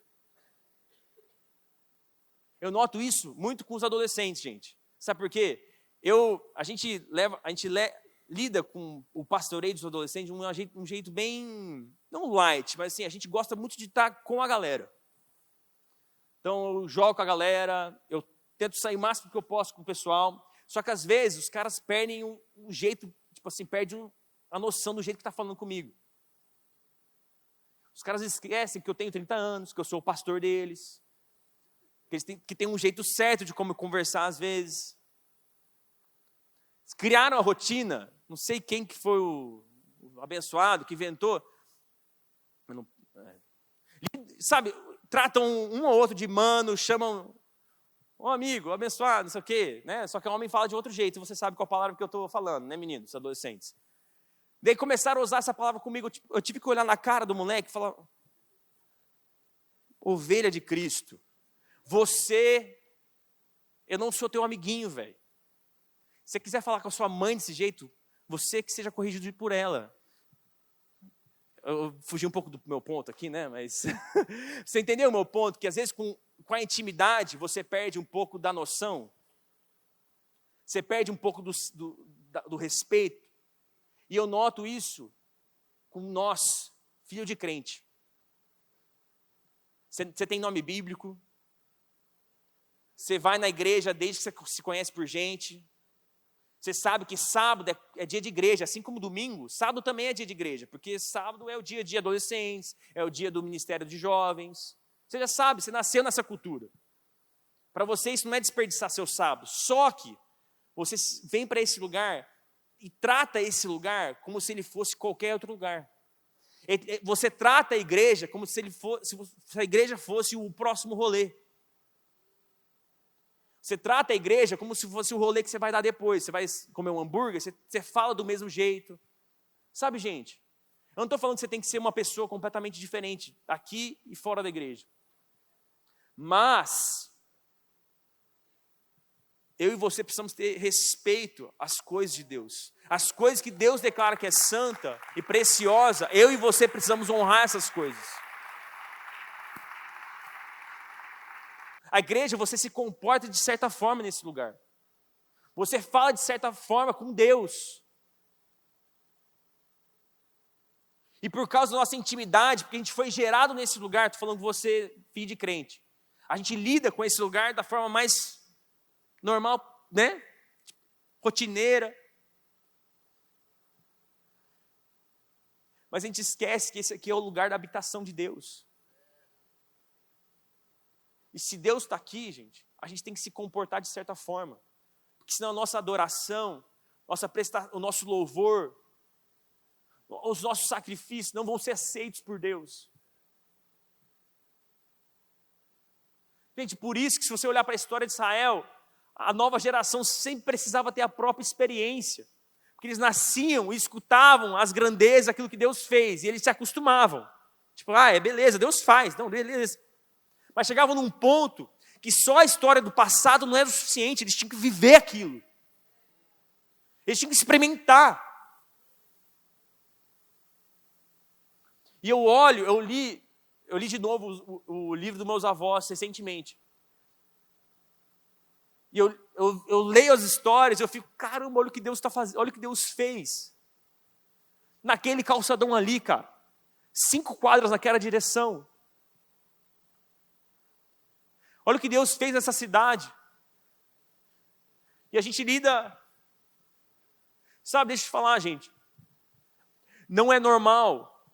Eu noto isso muito com os adolescentes, gente. Sabe por quê? A gente lida com o pastoreio dos adolescentes de um jeito bem, não light, mas assim, a gente gosta muito de estar com a galera. Então eu jogo com a galera, eu tento sair o máximo que eu posso com o pessoal, Só que às vezes os caras perdem um jeito, tipo assim, perdem a noção do jeito que está falando comigo. Os caras esquecem que eu tenho 30 anos, que eu sou o pastor deles, que tem um jeito certo de como conversar às vezes. Criaram a rotina, não sei quem que foi o abençoado que inventou, sabe, tratam um ou outro de mano, chamam um amigo, abençoado, não sei o quê, né? Só que o homem fala de outro jeito, e você sabe qual palavra que eu estou falando, né, meninos, adolescentes? Daí começaram a usar essa palavra comigo, eu tive que olhar na cara do moleque e falar, ovelha de Cristo, eu não sou teu amiguinho, velho. Se você quiser falar com a sua mãe desse jeito, você que seja corrigido por ela. Eu fugi um pouco do meu ponto aqui, né? Mas você entendeu o meu ponto? Que às vezes com a intimidade você perde um pouco da noção. Você perde um pouco do respeito. E eu noto isso com nós, filho de crente. Você tem nome bíblico. Você vai na igreja desde que você se conhece por gente. Você sabe que sábado é dia de igreja, assim como domingo, sábado também é dia de igreja, porque sábado é o dia de adolescentes, é o dia do ministério de jovens. Você já sabe, você nasceu nessa cultura. Para você isso não é desperdiçar seu sábado, só que você vem para esse lugar e trata esse lugar como se ele fosse qualquer outro lugar. Você trata a igreja como se a igreja fosse o próximo rolê. Você trata a igreja como se fosse o rolê que você vai dar depois. Você vai comer um hambúrguer, você fala do mesmo jeito. Sabe, gente? Eu não estou falando que você tem que ser uma pessoa completamente diferente, aqui e fora da igreja. Mas, eu e você precisamos ter respeito às coisas de Deus. As coisas que Deus declara que é santa e preciosa, eu e você precisamos honrar essas coisas. A igreja, você se comporta de certa forma nesse lugar. Você fala de certa forma com Deus. E por causa da nossa intimidade, porque a gente foi gerado nesse lugar, estou falando com você, filho de crente. A gente lida com esse lugar da forma mais normal, né? Rotineira. Mas a gente esquece que esse aqui é o lugar da habitação de Deus. E se Deus está aqui, gente, a gente tem que se comportar de certa forma. Porque senão a nossa adoração, o nosso louvor, os nossos sacrifícios não vão ser aceitos por Deus. Gente, por isso que se você olhar para a história de Israel, a nova geração sempre precisava ter a própria experiência. Porque eles nasciam e escutavam as grandezas, aquilo que Deus fez, e eles se acostumavam. Tipo, é beleza, Deus faz, não, beleza. Mas chegavam num ponto que só a história do passado não era o suficiente, eles tinham que viver aquilo. Eles tinham que experimentar. E eu li de novo o livro dos meus avós recentemente. E eu leio as histórias, eu fico, caramba, olha o que Deus está fazendo, olha o que Deus fez. Naquele calçadão ali, cara. 5 quadras naquela direção. Olha o que Deus fez nessa cidade. E a gente lida... Sabe, deixa eu te falar, gente. Não é normal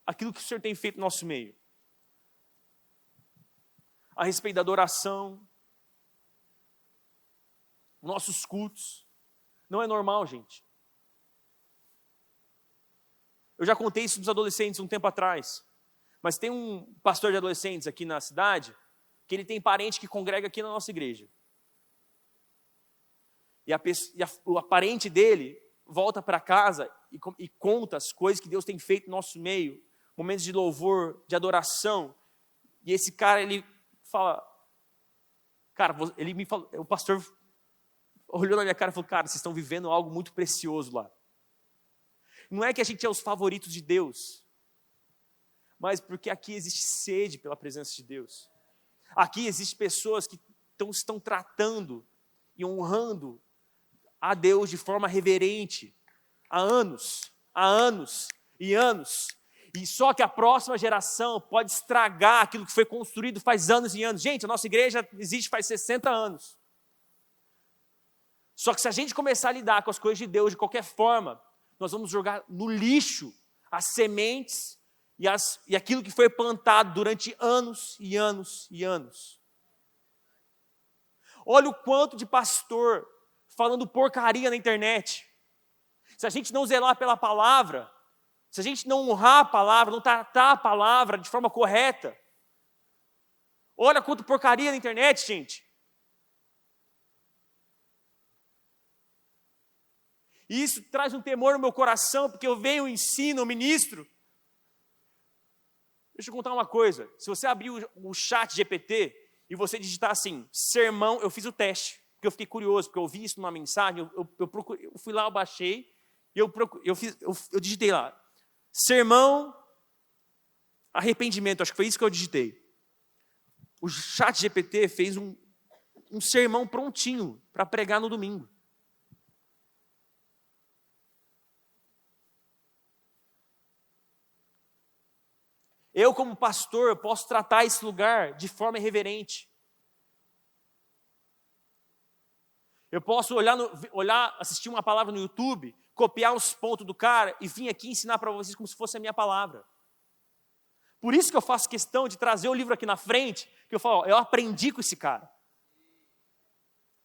aquilo que o Senhor tem feito no nosso meio. A respeito da adoração, nossos cultos. Não é normal, gente. Eu já contei isso para os adolescentes um tempo atrás. Mas tem um pastor de adolescentes aqui na cidade que ele tem parente que congrega aqui na nossa igreja. O parente dele volta para casa e conta as coisas que Deus tem feito no nosso meio, momentos de louvor, de adoração. E esse cara, ele fala, cara, ele me falou, o pastor olhou na minha cara e falou, cara, vocês estão vivendo algo muito precioso lá. Não é que a gente é os favoritos de Deus, mas porque aqui existe sede pela presença de Deus. Aqui existem pessoas que estão tratando e honrando a Deus de forma reverente há anos e anos. E só que a próxima geração pode estragar aquilo que foi construído faz anos e anos. Gente, a nossa igreja existe faz 60 anos. Só que se a gente começar a lidar com as coisas de Deus de qualquer forma, nós vamos jogar no lixo as sementes e aquilo que foi plantado durante anos e anos e anos. Olha o quanto de pastor falando porcaria na internet. Se a gente não zelar pela palavra, se a gente não honrar a palavra, não tratar a palavra de forma correta, olha quanto porcaria na internet, gente. E isso traz um temor no meu coração, porque eu venho, ensino, eu ministro. Deixa eu contar uma coisa. Se você abrir o chat GPT e você digitar assim, sermão, eu fiz o teste, porque eu fiquei curioso, porque eu vi isso numa mensagem, eu fui lá, eu baixei, e eu digitei lá, sermão, arrependimento, acho que foi isso que eu digitei. O chat GPT fez um sermão prontinho para pregar no domingo. Eu, como pastor, posso tratar esse lugar de forma irreverente. Eu posso olhar, assistir uma palavra no YouTube, copiar os pontos do cara e vir aqui ensinar para vocês como se fosse a minha palavra. Por isso que eu faço questão de trazer o livro aqui na frente, que eu falo, ó, eu aprendi com esse cara.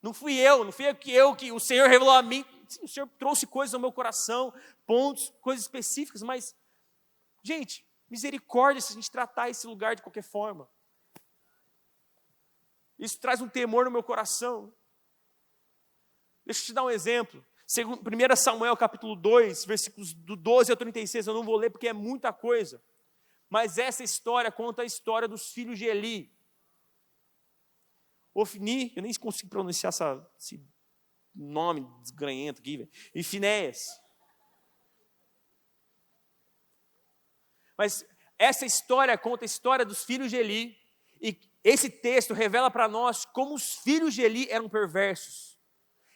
Não fui eu que o Senhor revelou a mim. Sim, o Senhor trouxe coisas no meu coração, pontos, coisas específicas, mas, gente, misericórdia se a gente tratar esse lugar de qualquer forma. Isso traz um temor no meu coração. Deixa eu te dar um exemplo. 1 Samuel capítulo 2, versículos do 12 ao 36, eu não vou ler porque é muita coisa. Mas essa história conta a história dos filhos de Eli. Ofni, eu nem consigo pronunciar esse nome desgranhento aqui, velho. E Finéias. Mas essa história conta a história dos filhos de Eli, e esse texto revela para nós como os filhos de Eli eram perversos.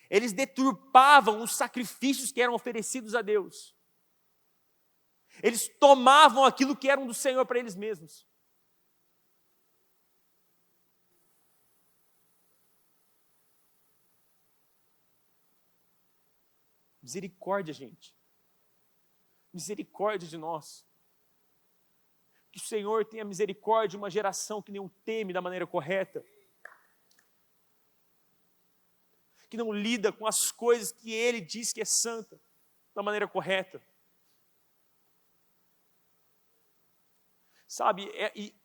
Eles deturpavam os sacrifícios que eram oferecidos a Deus. Eles tomavam aquilo que era do Senhor para eles mesmos. Misericórdia, gente. Misericórdia de nós. Que o Senhor tenha misericórdia de uma geração que não teme da maneira correta. Que não lida com as coisas que Ele diz que é santa da maneira correta. Sabe, e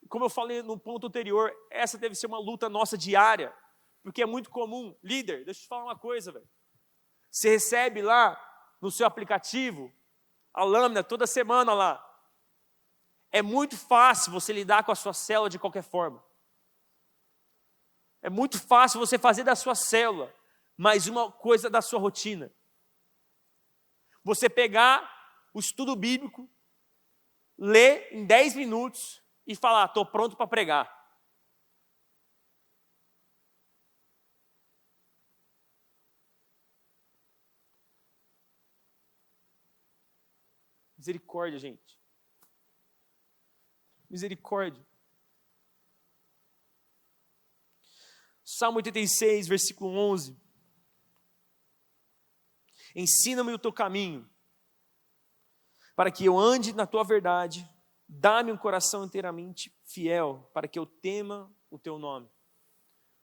como eu falei no ponto anterior, essa deve ser uma luta nossa diária, porque é muito comum. Líder, deixa eu te falar uma coisa, velho. Você recebe lá no seu aplicativo a lâmina toda semana lá. É muito fácil você lidar com a sua célula de qualquer forma. É muito fácil você fazer da sua célula mais uma coisa da sua rotina. Você pegar o estudo bíblico, ler em 10 minutos e falar, estou pronto para pregar. Misericórdia, gente. Misericórdia. Salmo 86, versículo 11. Ensina-me o teu caminho, para que eu ande na tua verdade. Dá-me um coração inteiramente fiel, para que eu tema o teu nome.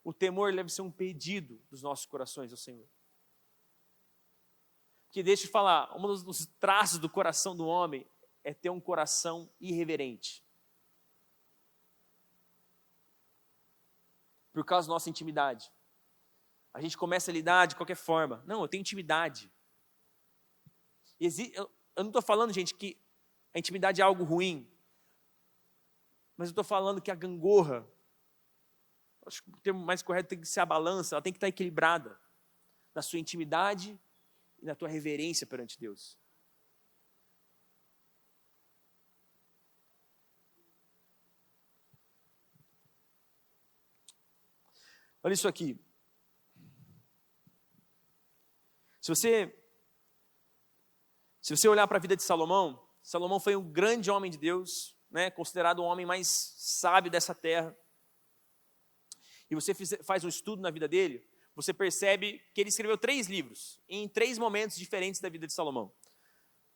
O temor deve ser um pedido dos nossos corações ao Senhor. Porque deixa eu falar, um dos traços do coração do homem é ter um coração irreverente. Por causa da nossa intimidade. A gente começa a lidar de qualquer forma. Não, eu tenho intimidade. Eu não estou falando, gente, que a intimidade é algo ruim. Mas eu estou falando que a gangorra, acho que o termo mais correto tem que ser a balança, ela tem que estar equilibrada na sua intimidade e na tua reverência perante Deus. Olha isso aqui. Se você olhar para a vida de Salomão, Salomão foi um grande homem de Deus, né, considerado o homem mais sábio dessa terra. E você faz um estudo na vida dele, você percebe que ele escreveu 3 livros, em 3 momentos diferentes da vida de Salomão.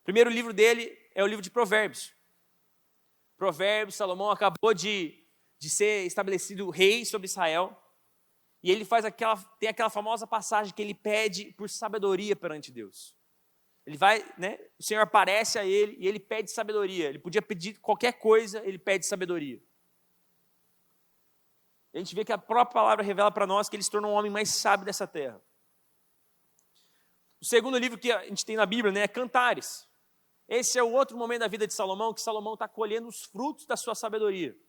O primeiro livro dele é o livro de Provérbios. Provérbios, Salomão acabou de ser estabelecido rei sobre Israel, e ele tem aquela famosa passagem que ele pede por sabedoria perante Deus. Ele vai, o Senhor aparece a ele e ele pede sabedoria. Ele podia pedir qualquer coisa, ele pede sabedoria. A gente vê que a própria palavra revela para nós que ele se tornou um homem mais sábio dessa terra. O segundo livro que a gente tem na Bíblia, é Cantares. Esse é o outro momento da vida de Salomão, que Salomão está colhendo os frutos da sua sabedoria.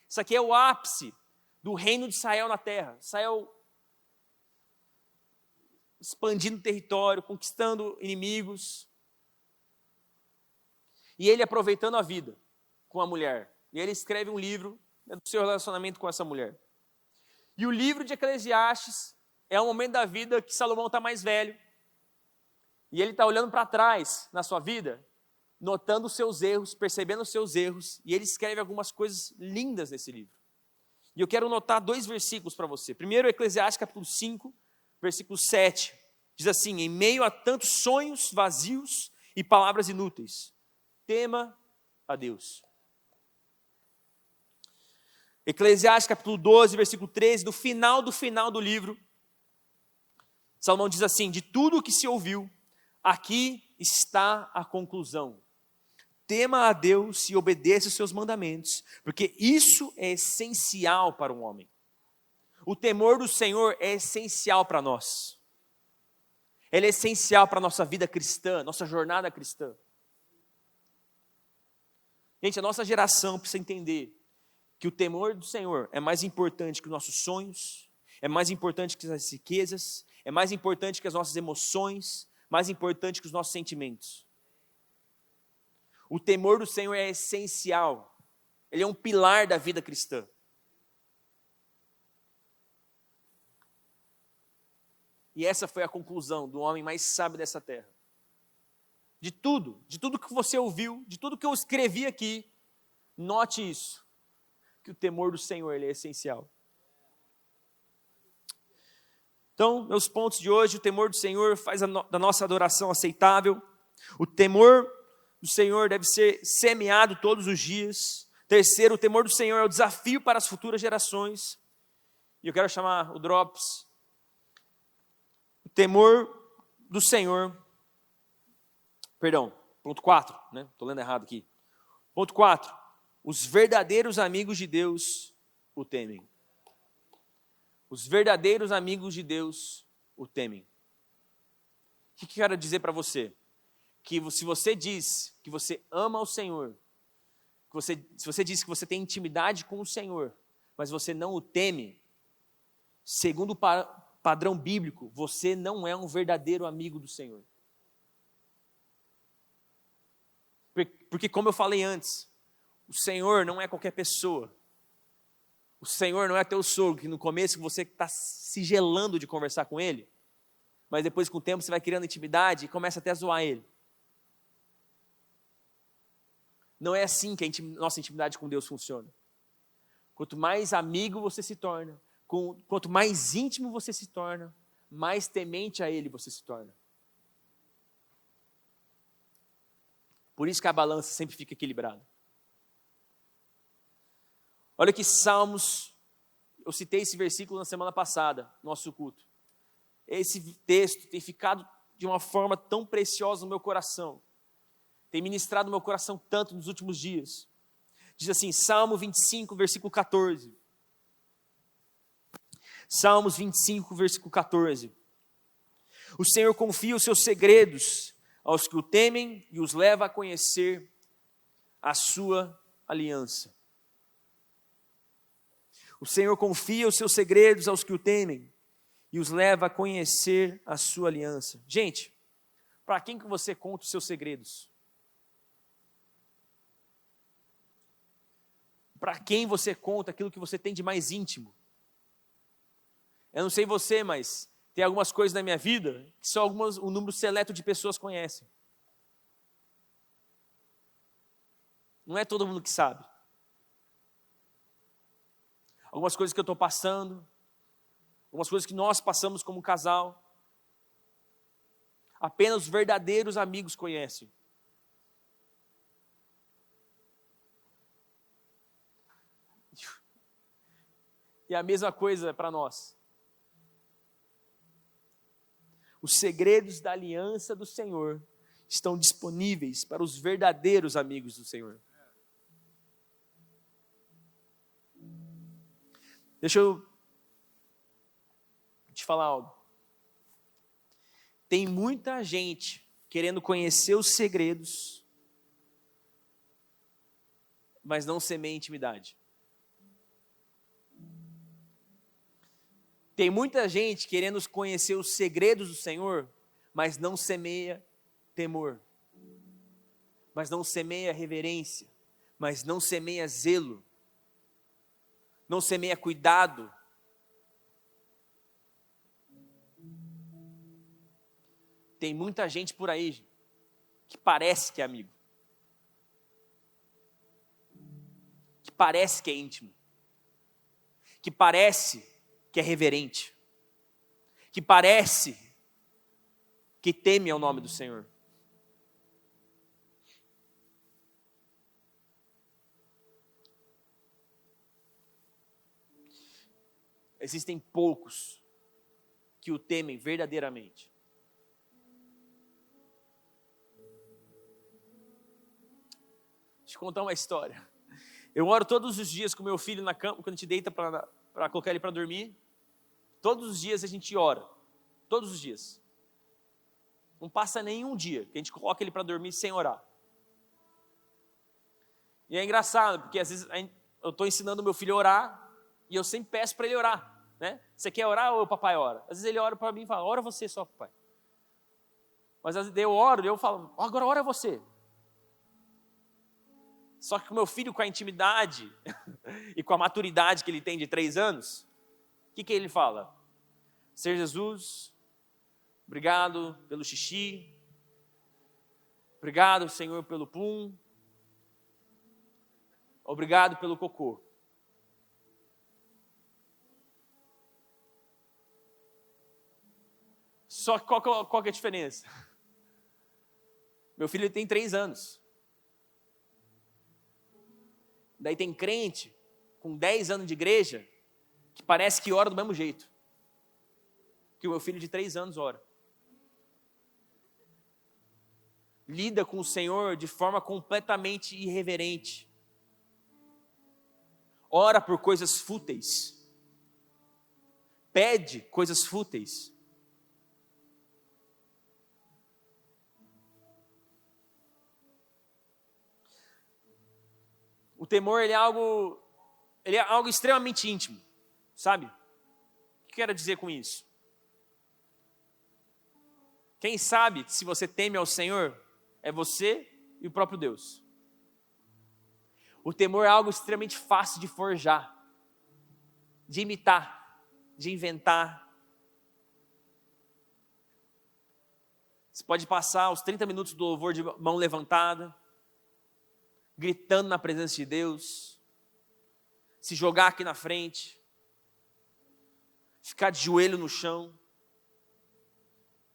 Isso aqui é o ápice do reino de Israel na terra. Israel expandindo território, conquistando inimigos. E ele aproveitando a vida com a mulher. E ele escreve um livro do seu relacionamento com essa mulher. E o livro de Eclesiastes é um momento da vida que Salomão está mais velho. E ele está olhando para trás na sua vida, notando os seus erros, percebendo os seus erros. E ele escreve algumas coisas lindas nesse livro. E eu quero notar 2 versículos para você. Primeiro, Eclesiastes capítulo 5, versículo 7. Diz assim: em meio a tantos sonhos vazios e palavras inúteis, tema a Deus. Eclesiastes capítulo 12, versículo 13, do final do livro, Salomão diz assim: de tudo o que se ouviu, aqui está a conclusão. Tema a Deus e obedeça os seus mandamentos, porque isso é essencial para um homem. O temor do Senhor é essencial para nós. Ele é essencial para a nossa vida cristã, nossa jornada cristã. Gente, a nossa geração precisa entender que o temor do Senhor é mais importante que os nossos sonhos, é mais importante que as riquezas, é mais importante que as nossas emoções, mais importante que os nossos sentimentos. O temor do Senhor é essencial. Ele é um pilar da vida cristã. E essa foi a conclusão do homem mais sábio dessa terra. De tudo que você ouviu, de tudo que eu escrevi aqui, note isso, que o temor do Senhor ele é essencial. Então, meus pontos de hoje: o temor do Senhor faz da nossa adoração aceitável. O temor do Senhor deve ser semeado todos os dias. Terceiro, o temor do Senhor é o desafio para as futuras gerações. E eu quero chamar o Drops. O temor do Senhor, ponto 4, estou lendo errado aqui. Ponto 4, os verdadeiros amigos de Deus o temem. Os verdadeiros amigos de Deus o temem. O que eu quero dizer para você? Que se você diz que você ama o Senhor, se você diz que você tem intimidade com o Senhor, mas você não o teme, segundo o padrão bíblico, você não é um verdadeiro amigo do Senhor. Porque, como eu falei antes, o Senhor não é qualquer pessoa. O Senhor não é teu sogro, que no começo você está se gelando de conversar com Ele, mas depois com o tempo você vai criando intimidade e começa até a zoar Ele. Não é assim que a nossa intimidade com Deus funciona. Quanto mais amigo você se torna, quanto mais íntimo você se torna, mais temente a Ele você se torna. Por isso que a balança sempre fica equilibrada. Olha que Salmos, eu citei esse versículo na semana passada, no nosso culto. Esse texto tem ficado de uma forma tão preciosa no meu coração. Tem ministrado no meu coração tanto nos últimos dias. Diz assim, Salmo 25, versículo 14. Salmos 25, versículo 14. O Senhor confia os seus segredos aos que o temem e os leva a conhecer a sua aliança. O Senhor confia os seus segredos aos que o temem e os leva a conhecer a sua aliança. Gente, para quem que você conta os seus segredos? Para quem você conta aquilo que você tem de mais íntimo? Eu não sei você, mas tem algumas coisas na minha vida que só um número seleto de pessoas conhecem. Não é todo mundo que sabe. Algumas coisas que eu estou passando, algumas coisas que nós passamos como casal. Apenas os verdadeiros amigos conhecem. E a mesma coisa para nós. Os segredos da aliança do Senhor estão disponíveis para os verdadeiros amigos do Senhor. Deixa eu te falar algo. Tem muita gente querendo conhecer os segredos, mas não semeia intimidade. Tem muita gente querendo conhecer os segredos do Senhor, mas não semeia temor, mas não semeia reverência, mas não semeia zelo, não semeia cuidado. Tem muita gente por aí que parece que é amigo, que parece que é íntimo, que parece que é reverente, que parece que teme ao nome do Senhor. Existem poucos que o temem verdadeiramente. Deixa eu contar uma história. Eu oro todos os dias com meu filho na cama, quando a gente deita para colocar ele para dormir. Todos os dias a gente ora. Todos os dias. Não passa nenhum dia que a gente coloca ele para dormir sem orar. E é engraçado, porque às vezes eu estou ensinando meu filho a orar e eu sempre peço para ele orar. Né? Você quer orar ou o papai ora? Às vezes ele ora para mim e fala, ora você só, papai. Mas às vezes eu oro e eu falo, agora ora você. Só que o meu filho, com a intimidade e com a maturidade que ele tem de 3 anos, o que ele fala? Senhor Jesus, obrigado pelo xixi, obrigado, Senhor, pelo pum, obrigado pelo cocô. Só que qual que é a diferença? Meu filho tem 3 anos. Daí tem crente com 10 anos de igreja que parece que ora do mesmo jeito que o meu filho de 3 anos ora. Lida com o Senhor de forma completamente irreverente. Ora por coisas fúteis. Pede coisas fúteis. O temor, ele é algo extremamente íntimo, sabe? O que eu quero dizer com isso? Quem sabe se você teme ao Senhor é você e o próprio Deus. O temor é algo extremamente fácil de forjar, de imitar, de inventar. Você pode passar os 30 minutos do louvor de mão levantada, gritando na presença de Deus, se jogar aqui na frente, ficar de joelho no chão,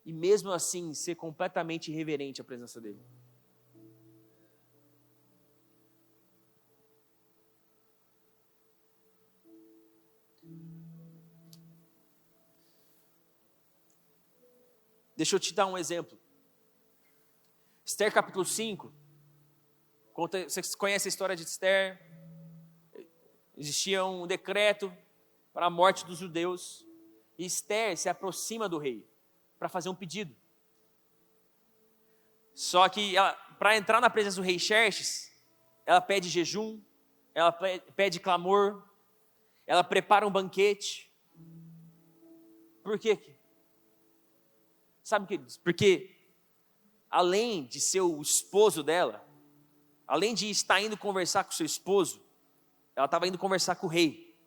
e mesmo assim ser completamente irreverente à presença dele. Deixa eu te dar um exemplo. Esther capítulo 5, vocês conhecem a história de Esther? Existia um decreto para a morte dos judeus. E Esther se aproxima do rei para fazer um pedido. Só que para entrar na presença do rei Xerxes, ela pede jejum, ela pede clamor, ela prepara um banquete. Por quê? Sabe o que diz? Porque além de ser o esposo dela, além de estar indo conversar com seu esposo, ela estava indo conversar com o rei.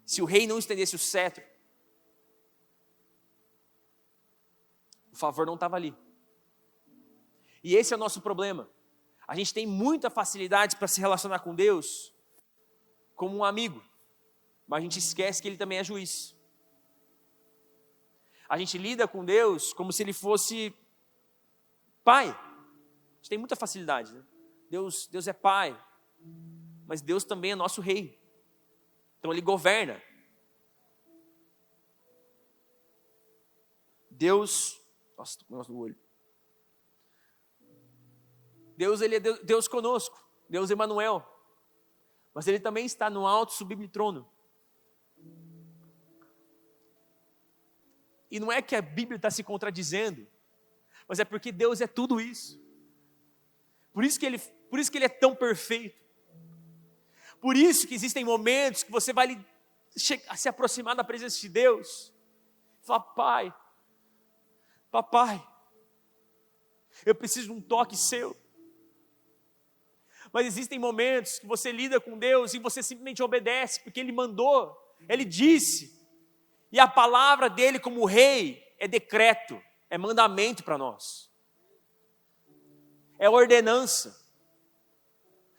Se o rei não estendesse o cetro, o favor não estava ali. E esse é o nosso problema. A gente tem muita facilidade para se relacionar com Deus como um amigo. mas a gente esquece que Ele também é juiz. A gente lida com Deus como se Ele fosse pai. A gente tem muita facilidade, né? Deus é pai, mas Deus também é nosso rei. Então Ele governa. Deus, nossa, estou com um negócio no olho. Deus, Ele é Deus conosco, Deus Emanuel. Mas Ele também está no alto sublime trono. E não é que a Bíblia está se contradizendo, mas é porque Deus é tudo isso. Por isso que Ele é tão perfeito. Por isso que existem momentos que você vai se aproximar da presença de Deus. E falar, papai, eu preciso de um toque seu. Mas existem momentos que você lida com Deus e você simplesmente obedece, porque Ele mandou, Ele disse. E a palavra dEle como rei é decreto, é mandamento para nós. É ordenança.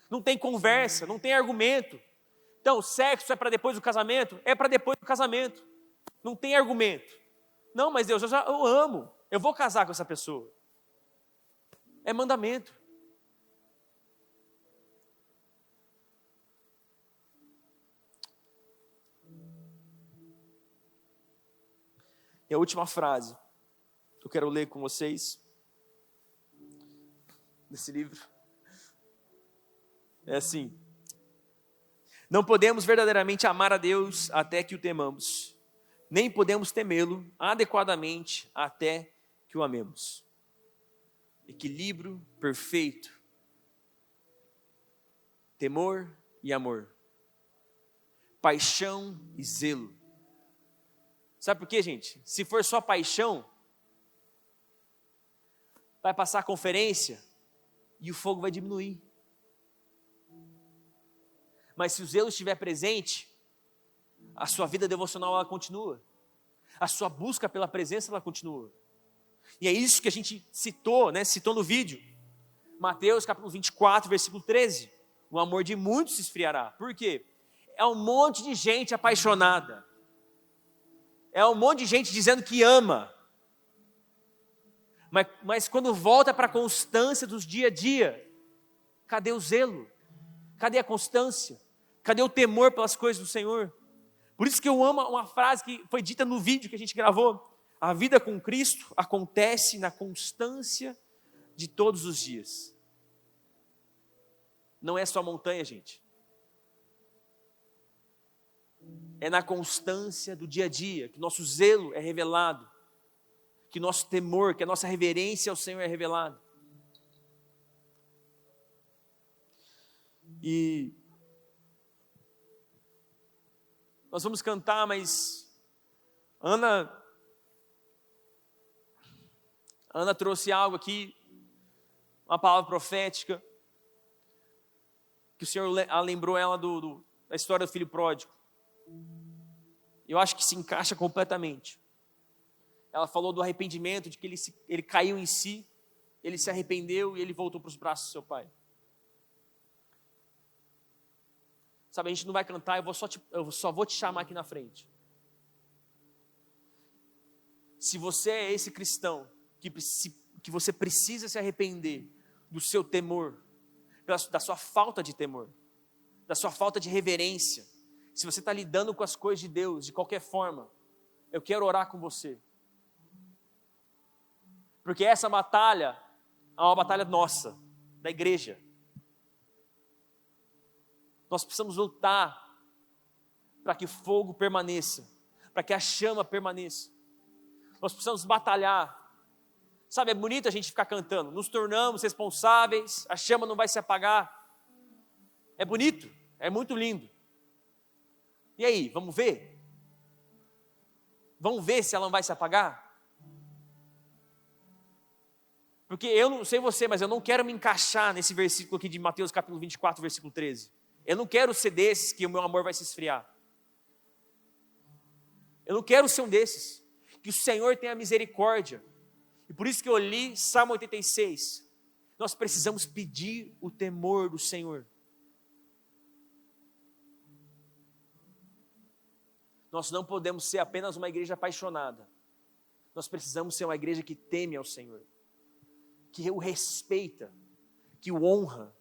Não tem conversa, não tem argumento. Então, sexo é para depois do casamento? É para depois do casamento. Não tem argumento. Não, mas Deus, eu amo, eu vou casar com essa pessoa. É mandamento. E a última frase que eu quero ler com vocês, nesse livro, é assim: não podemos verdadeiramente amar a Deus até que o temamos, nem podemos temê-lo adequadamente até que o amemos. Equilíbrio perfeito, temor e amor, paixão e zelo. Sabe por quê, gente? Se for só paixão, vai passar a conferência e o fogo vai diminuir. Mas se o zelo estiver presente, a sua vida devocional ela continua. A sua busca pela presença ela continua. E é isso que a gente citou, né? Citou no vídeo. Mateus capítulo 24, versículo 13. O amor de muitos se esfriará. Por quê? É um monte de gente apaixonada. É um monte de gente dizendo que ama. Mas quando volta para a constância dos dia a dia, cadê o zelo? Cadê a constância? Cadê o temor pelas coisas do Senhor? Por isso que eu amo uma frase que foi dita no vídeo que a gente gravou. A vida com Cristo acontece na constância de todos os dias. Não é só montanha, gente. É na constância do dia a dia que nosso zelo é revelado, que nosso temor, que a nossa reverência ao Senhor é revelado. E nós vamos cantar, mas Ana trouxe algo aqui, uma palavra profética, que o Senhor lembrou ela da história do filho pródigo. Eu acho que se encaixa completamente. Ela falou do arrependimento, de que ele caiu em si, ele se arrependeu e ele voltou para os braços do seu pai. Sabe, a gente não vai cantar, eu só vou te chamar aqui na frente. Se você é esse cristão que você precisa se arrepender do seu temor, da sua falta de temor, da sua falta de reverência, se você está lidando com as coisas de Deus de qualquer forma, eu quero orar com você. Porque essa batalha é uma batalha nossa, da igreja. Nós precisamos lutar para que o fogo permaneça, para que a chama permaneça. Nós precisamos batalhar. Sabe, é bonito a gente ficar cantando, nos tornamos responsáveis, a chama não vai se apagar. É bonito, é muito lindo. E aí, vamos ver? Vamos ver se ela não vai se apagar? Porque eu não sei você, mas eu não quero me encaixar nesse versículo aqui de Mateus capítulo 24, versículo 13. Eu não quero ser desses que o meu amor vai se esfriar. Eu não quero ser um desses. Que o Senhor tenha misericórdia. E por isso que eu li Salmo 86. Nós precisamos pedir o temor do Senhor. Nós não podemos ser apenas uma igreja apaixonada. Nós precisamos ser uma igreja que teme ao Senhor, que o respeita, que o honra,